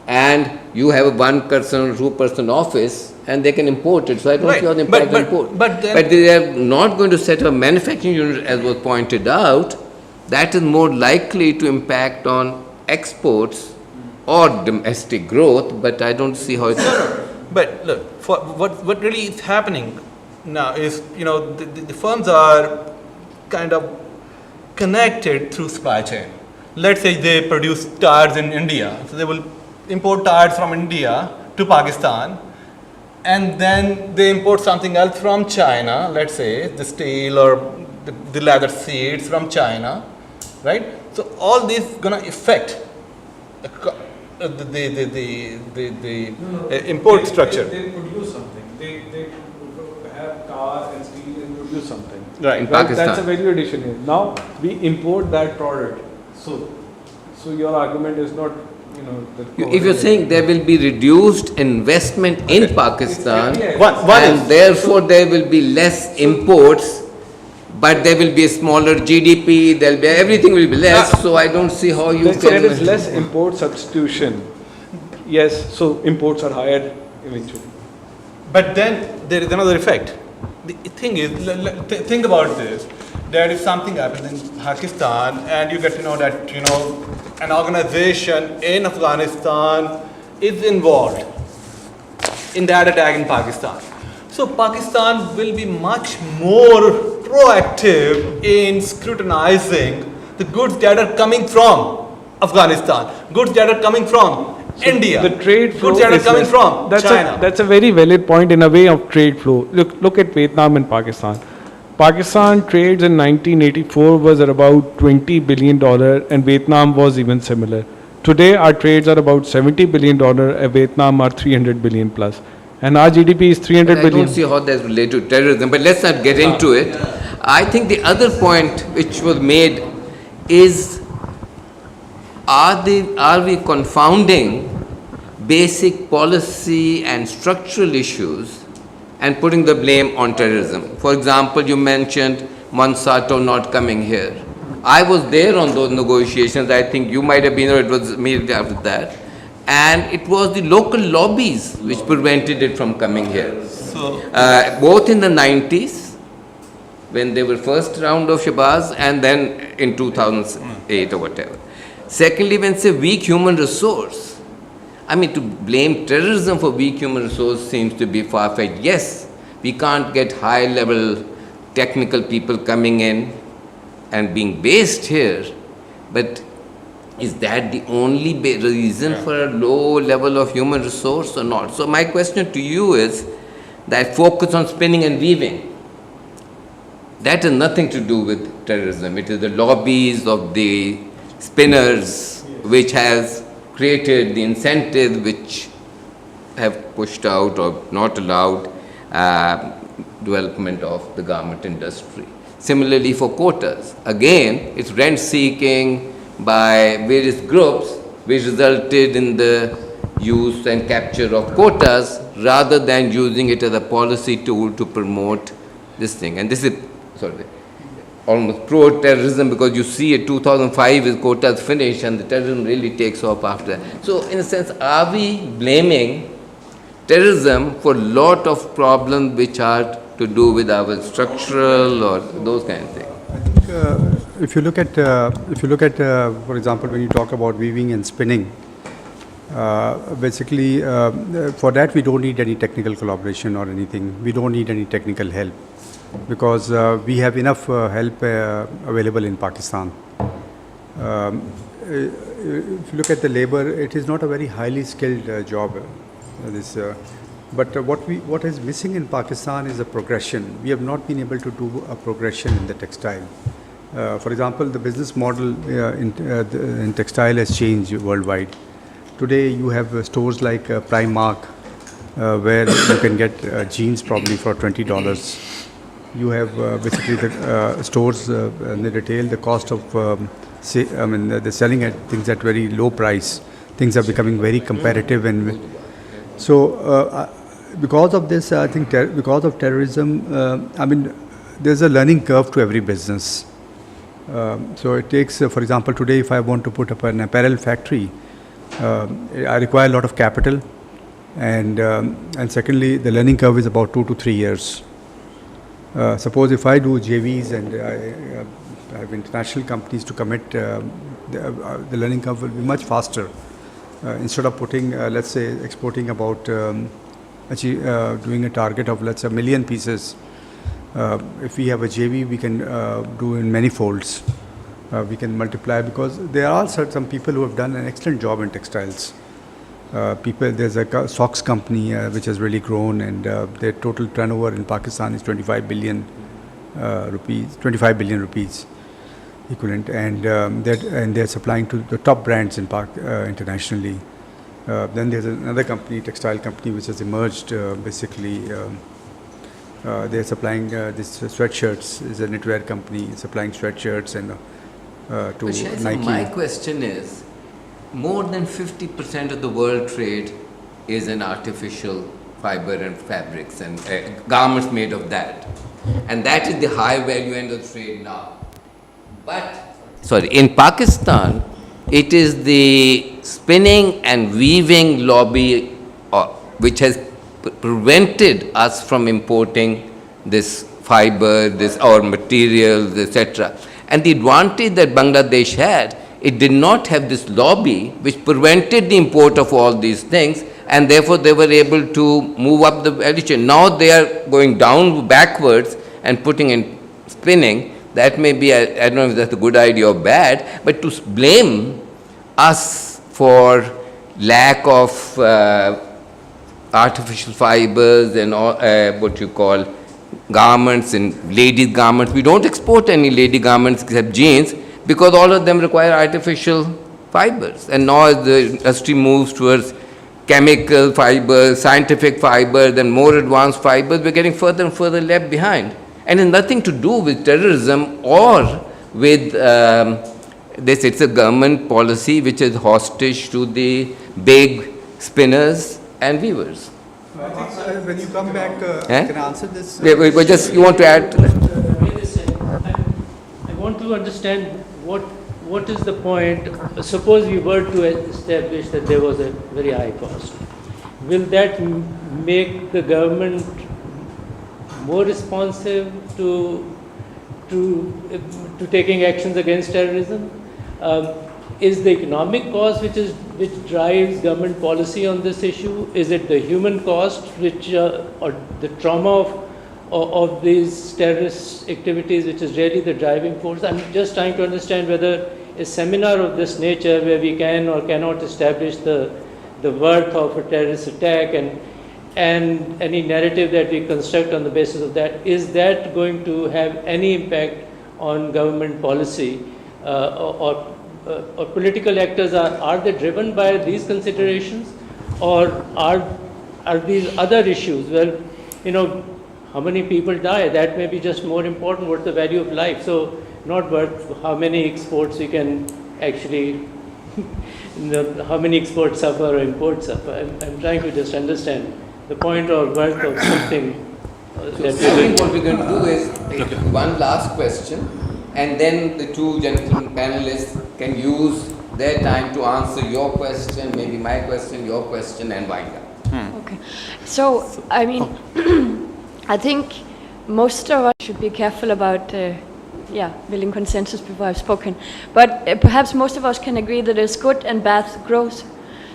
and you have a 1-person or 2-person office, and they can import it. So I don't Right. see how the impact But- import. but then- But they are not going to set up a manufacturing unit, as was pointed out. That is more likely to impact on exports or domestic growth, but I don't see how it's... But look, for what really is happening now is, the firms are kind of connected through supply chain. Let's say they produce tires in India, so they will import tires from India to Pakistan, and then they import something else from China, let's say the steel or the leather seeds from China, right? So all this gonna affect the import structure. They produce something. They have car and steel and produce something. Right. In Pakistan. That's a value addition here. Now we import that product. So your argument is not, that If you're saying there will be reduced investment in Pakistan, One and is- therefore there will be less imports, but there will be a smaller GDP, everything will be less, so I don't see how you there is can... less import substitution. Yes, so imports are higher eventually. But then there is another effect. The thing is, think about this. There is something happens in Pakistan, and you get to know that an organization in Afghanistan is involved in that attack in Pakistan. So Pakistan will be much more proactive in scrutinizing the goods that are coming from Afghanistan, goods that are coming from India, The trade flow goods that are is coming less. from China. That's a very valid point in a way of trade flow. Look at Vietnam and Pakistan. Pakistan trades in 1984 was at about $20 billion, and Vietnam was even similar. Today our trades are about $70 billion, and Vietnam are 300 billion plus. And our GDP is 300 I billion. don't see how that's related to terrorism, but let's not get into it. I think the other point which was made is, are we confounding basic policy and structural issues and putting the blame on terrorism? For example, you mentioned Monsanto not coming here. I was there on those negotiations. I think you might have been, or it was immediately after that. And it was the local lobbies which prevented it from coming here. Both in the 90s, when they were first round of Shabazz, and then in 2008 or whatever. Secondly, when say weak human resource, I mean, to blame terrorism for weak human resource seems to be far-fetched. Yes, we can't get high-level technical people coming in and being based here, but is that the only reason for a low level of human resource or not? So my question to you is that focus on spinning and weaving, that has nothing to do with terrorism. It is the lobbies of the spinners which has created the incentives which have pushed out or not allowed development of the garment industry. Similarly for quotas, again, it's rent seeking, by various groups, which resulted in the use and capture of quotas rather than using it as a policy tool to promote this thing. And this is almost pro-terrorism, because you see in 2005 is quotas finished and the terrorism really takes off after that. So in a sense, are we blaming terrorism for a lot of problems which are to do with our structural or those kind of things? I think if you look at, for example, when you talk about weaving and spinning, basically for that we don't need any technical collaboration or anything. We don't need any technical help, because we have enough help available in Pakistan. If you look at the labor, it is not a very highly skilled job. But what is missing in Pakistan is a progression. We have not been able to do a progression in the textile. For example, the business model in textile has changed worldwide. Today you have stores like Primark, where you can get jeans probably for $20. You have basically the stores in the retail, the cost of, they're selling at things at very low price. Things are becoming very competitive, and so because of this, I think because of terrorism, there's a learning curve to every business. So it takes, for example, today if I want to put up an apparel factory, I require a lot of capital, and secondly, the learning curve is about 2 to 3 years. Suppose if I do JVs and I have international companies to commit, the learning curve will be much faster. Instead of putting, let's say, exporting about, doing a target of, let's say, 1 million pieces, if we have a JV, we can do in many folds. We can multiply, because there are some people who have done an excellent job in textiles. There's a socks company which has really grown, and their total turnover in Pakistan is 25 billion rupees equivalent, and they're supplying to the top brands in internationally. Then there's another company, textile company, which has emerged. Basically, they're supplying this sweatshirts. Is a knitwear company supplying sweatshirts and to Nike. My question is, more than 50% of the world trade is in artificial fiber and fabrics and garments made of that. And that is the high value end of trade now. But, in Pakistan, it is the spinning and weaving lobby which has prevented us from importing this fiber, our materials, etc. And the advantage that Bangladesh had, it did not have this lobby which prevented the import of all these things, and therefore they were able to move up the value chain. Now they are going down backwards and putting in spinning. That may be, I don't know if that's a good idea or bad, but to blame us for lack of artificial fibers and all, what you call garments and ladies' garments. We don't export any lady garments except jeans, because all of them require artificial fibers. And now as the industry moves towards chemical fibers, scientific fibers, and more advanced fibers, we're getting further and further left behind. And it's nothing to do with terrorism or with this. It's a government policy which is hostage to the big spinners and weavers. I think when you come back, can I answer this? You want to add to that? I want to understand what is the point. Suppose we were to establish that there was a very high cost. Will that make the government more responsive to taking actions against terrorism? Is the economic cost which drives government policy on this issue? Is it the human cost or the trauma of these terrorist activities which is really the driving force? I'm just trying to understand whether a seminar of this nature, where we can or cannot establish the worth of a terrorist attack and any narrative that we construct on the basis of that, is that going to have any impact on government policy or political actors? Are they driven by these considerations, or are these other issues? Well, how many people die, that may be just more important. What's the value of life? So not worth how many exports we can actually how many exports suffer or imports suffer. I'm trying to just understand the point or worth of something. So I think what we're going to do is take one last question, and then the two gentlemen panelists can use their time to answer your question, maybe my question, your question, and wind up. Okay. So, I mean, I think most of us should be careful about, building consensus before I've spoken. But perhaps most of us can agree that there's good and bad growth.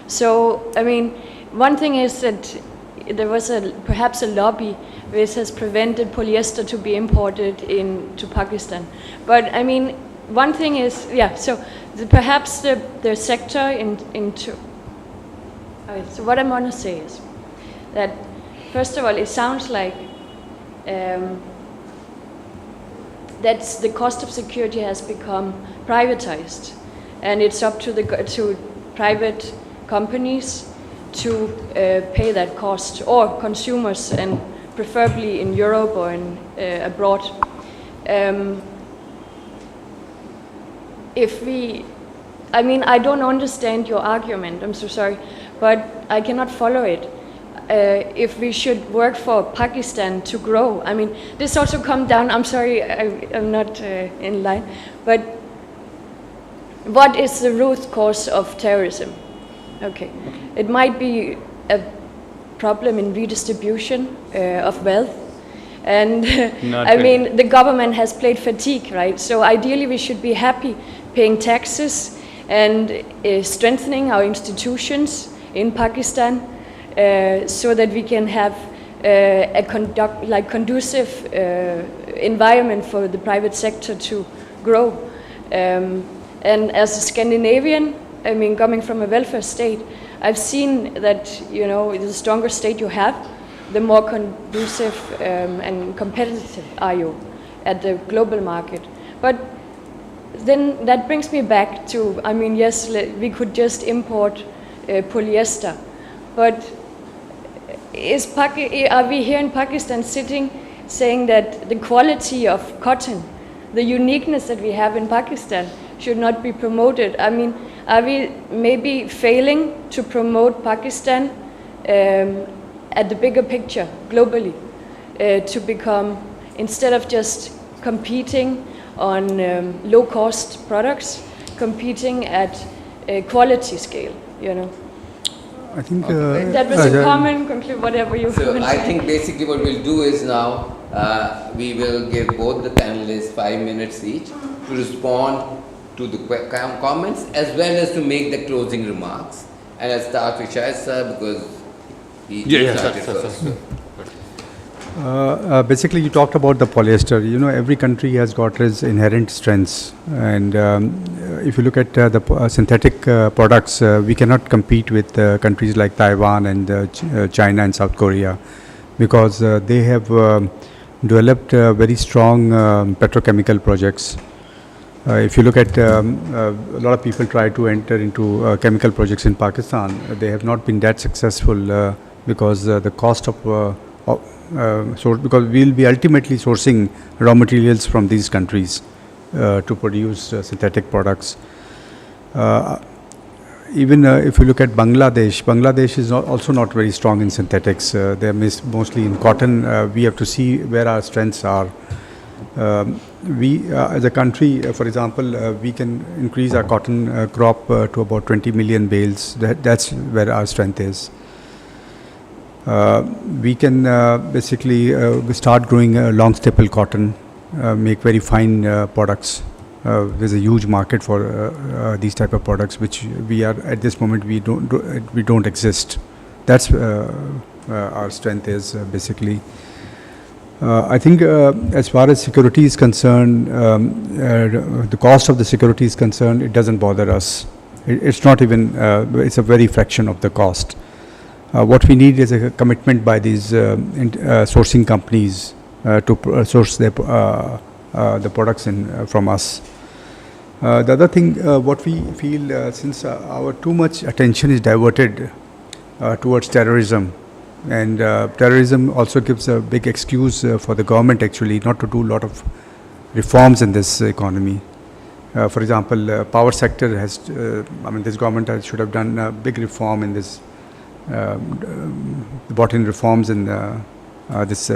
So, I mean, one thing is that there was perhaps a lobby which has prevented polyester to be imported into Pakistan. But, I mean, one thing is, so perhaps the sector into... Okay, so what I want to say is that, first of all, it sounds like that the cost of security has become privatized, and it's up to private companies to pay that cost, or consumers, and preferably in Europe or in abroad. I mean, I don't understand your argument, I'm so sorry, but I cannot follow it. If we should work for Pakistan to grow, I mean, this also comes down, I'm sorry, I'm not in line, but what is the root cause of terrorism? Okay, it might be a problem in redistribution of wealth, and I mean, the government has played fatigue, right? So ideally we should be happy paying taxes and strengthening our institutions in Pakistan, so that we can have a conducive environment for the private sector to grow. And as a Scandinavian, I mean, coming from a welfare state, I've seen that, you know, the stronger state you have, the more conducive and competitive are you at the global market. But then that brings me back to, I mean, yes, we could just import polyester, but are we here in Pakistan sitting saying that the quality of cotton, the uniqueness that we have in Pakistan, should not be promoted? I mean, are we maybe failing to promote Pakistan at the bigger picture globally, to become, instead of just competing on low-cost products, competing at a quality scale, you know? I think that was a common conclusion, whatever you So I think basically what we'll do is now we will give both the panelists 5 minutes each to respond to the comments as well as to make the closing remarks. And I'll start with Shahid sir because he started first. Basically, you talked about the polyester. You know, every country has got its inherent strengths, and if you look at the synthetic products, we cannot compete with countries like Taiwan and China and South Korea, because they have developed very strong petrochemical projects. If you look at a lot of people try to enter into chemical projects in Pakistan, they have not been that successful because the cost of because we will be ultimately sourcing raw materials from these countries to produce synthetic products. Even if you look at Bangladesh is also not very strong in synthetics. They are mostly in cotton. We have to see where our strengths are. We, as a country, for example, we can increase our cotton crop to about 20 million bales. That's where our strength is. We can basically start growing long staple cotton, make very fine products. There's a huge market for these type of products, which we are at this moment we don't exist. That's our strength is basically. I think as far as security is concerned, the cost of the security is concerned, it doesn't bother us. It's not even. It's a very fraction of the cost. What we need is a commitment by these sourcing companies to source their, the products from us. The other thing, what we feel, since our too much attention is diverted towards terrorism, and terrorism also gives a big excuse for the government actually not to do a lot of reforms in this economy. For example, power sector has, this government should have done a big reform in this, brought in reforms in this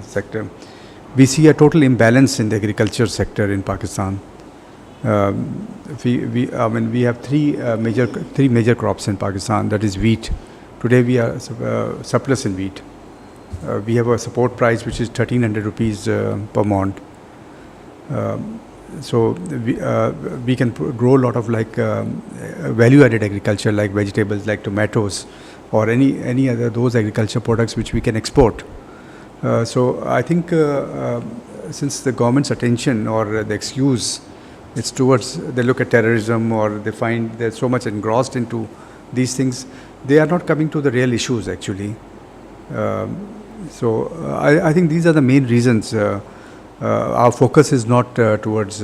sector. We see a total imbalance in the agriculture sector in Pakistan. We have three major crops in Pakistan. That is wheat. Today we are surplus in wheat. We have a support price which is 1,300 rupees per mond. So we can grow a lot of value-added agriculture like vegetables, like tomatoes, or any other those agriculture products which we can export. So I think since the government's attention or the excuse it's towards, they look at terrorism or they find they're so much engrossed into these things, they are not coming to the real issues actually. So I think these are the main reasons. Our focus is not towards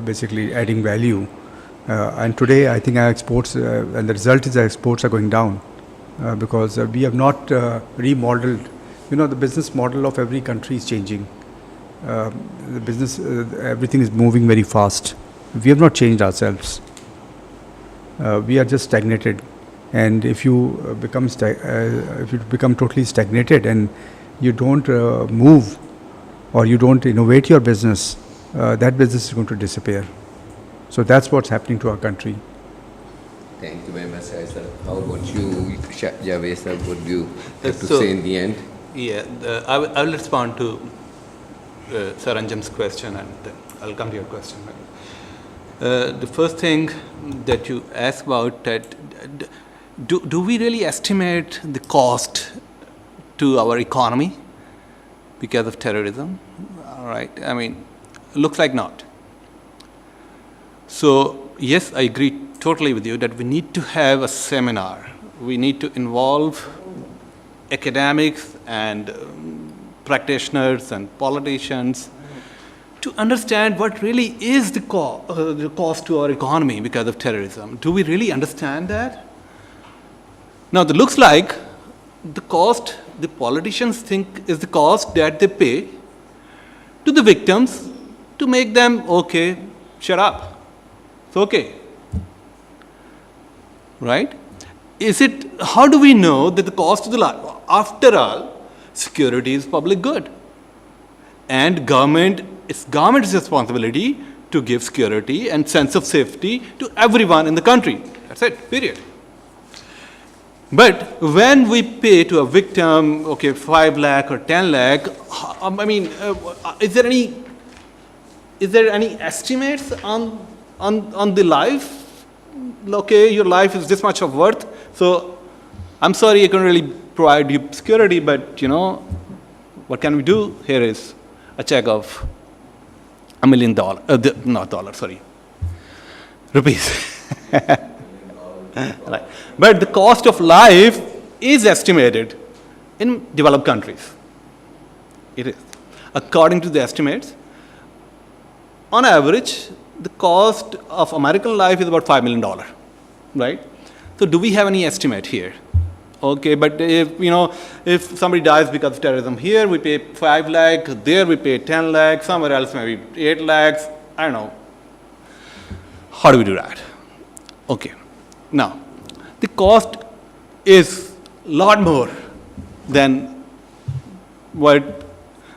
basically adding value. And today I think our exports, and the result is our exports are going down because we have not remodeled. The business model of every country is changing. The business, everything is moving very fast. We have not changed ourselves. We are just stagnated. And if you become totally stagnated and you don't move or you don't innovate your business, that business is going to disappear. So that's what's happening to our country. Thank you very much, sir. How about you, Javed sir? What do you have to say in the end? Yeah, I will respond to Sir Anjam's question, and then I'll come to your question. The first thing that you asked about, that do we really estimate the cost to our economy because of terrorism? All right, looks like not. So yes, I agree totally with you that we need to have a seminar. We need to involve academics and practitioners and politicians to understand what really is the cost to our economy because of terrorism. Do we really understand that? Now, it looks like the cost the politicians think is the cost that they pay to the victims to make them, okay, shut up. It's okay. Right? How do we know that the cost of the life? After all, security is public good. And it's government's responsibility to give security and sense of safety to everyone in the country. That's it, period. But when we pay to a victim, 5 lakh or 10 lakh, is there any estimates on the life? Okay, your life is this much of worth, so I'm sorry I can't really provide you security, but what can we do? Here is a check of $1 million, rupees. Right. But the cost of life is estimated in developed countries. It is. According to the estimates, on average, the cost of American life is about $5 million, right? So do we have any estimate here? Okay, but if somebody dies because of terrorism here, we pay 5 lakh, there we pay 10 lakh, somewhere else maybe 8 lakhs, I don't know. How do we do that? Okay. Now, the cost is a lot more than what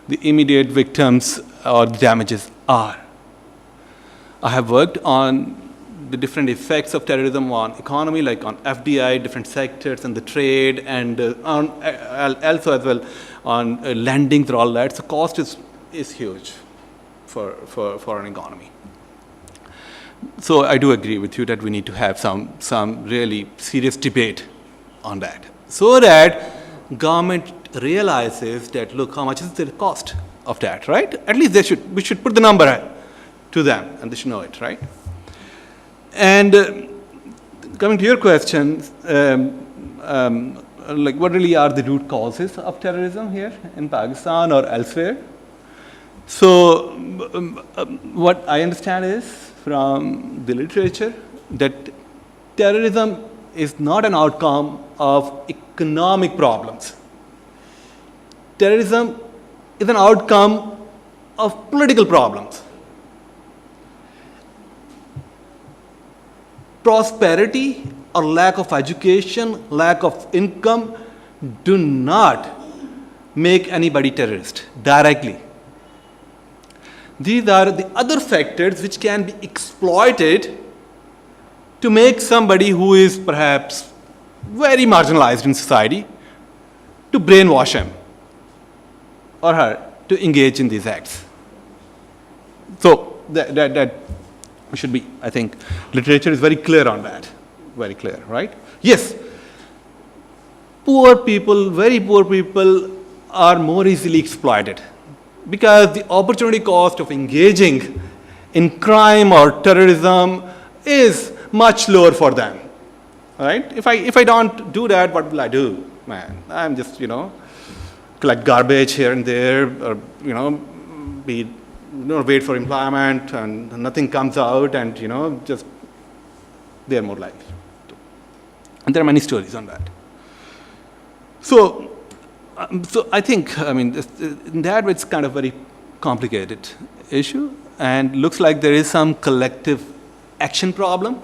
the immediate victims or damages are. I have worked on the different effects of terrorism on economy, like on FDI, different sectors, and the trade, and also as well on lending and all that. So cost is huge for an economy. So I do agree with you that we need to have some really serious debate on that, so that government realizes that, look, how much is the cost of that, right? At least we should put the number to them, and they should know it, right? And coming to your question, what really are the root causes of terrorism here in Pakistan or elsewhere? So what I understand is, from the literature, that terrorism is not an outcome of economic problems. Terrorism is an outcome of political problems. prosperity or lack of education, lack of income do not make anybody terrorist directly. These are the other factors which can be exploited to make somebody who is perhaps very marginalized in society, to brainwash him or her to engage in these acts. So that should be, I think, literature is very clear on that, very clear, right? Yes, poor people, very poor people are more easily exploited because the opportunity cost of engaging in crime or terrorism is much lower for them, right? If I don't do that, what will I do? Man, I'm just, collect garbage here and there, or, wait for employment and nothing comes out, and, just they're more likely to. And there are many stories on that. So I think, in that way, it's kind of very complicated issue, and looks like there is some collective action problem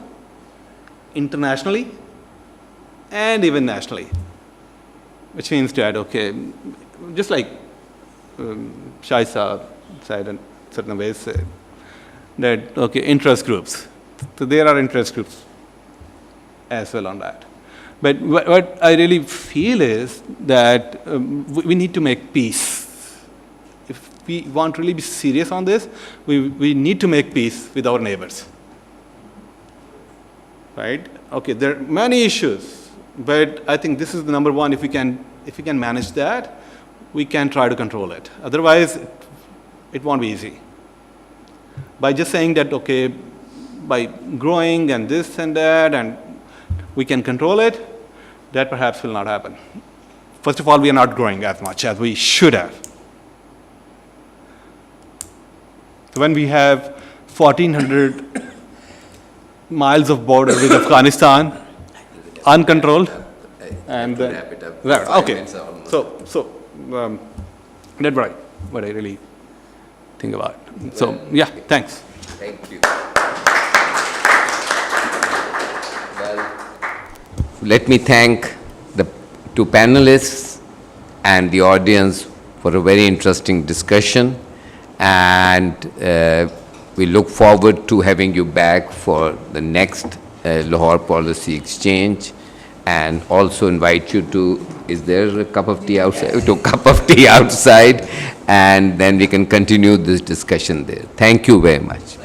internationally and even nationally, which means that, okay, just like Shahid said in certain ways, that, okay, interest groups. So there are interest groups as well on that. But what I really feel is that we need to make peace. If we want to really be serious on this, we need to make peace with our neighbors. Right? Okay, there are many issues, but I think this is the number one. If we can manage that, we can try to control it. Otherwise, it won't be easy. By just saying that, okay, by growing and this and that, and we can control it, that perhaps will not happen. First of all, we are not growing as much as we should have. So when we have 1,400 miles of border with Afghanistan, uncontrolled, and then, wrap it up. okay. So that's what I really think about. So yeah, thanks. Thank you. Well, let me thank the two panelists and the audience for a very interesting discussion, and we look forward to having you back for the next Lahore Policy Exchange, and also invite you to, is there a cup of tea outside? To a cup of tea outside, and then we can continue this discussion there. Thank you very much.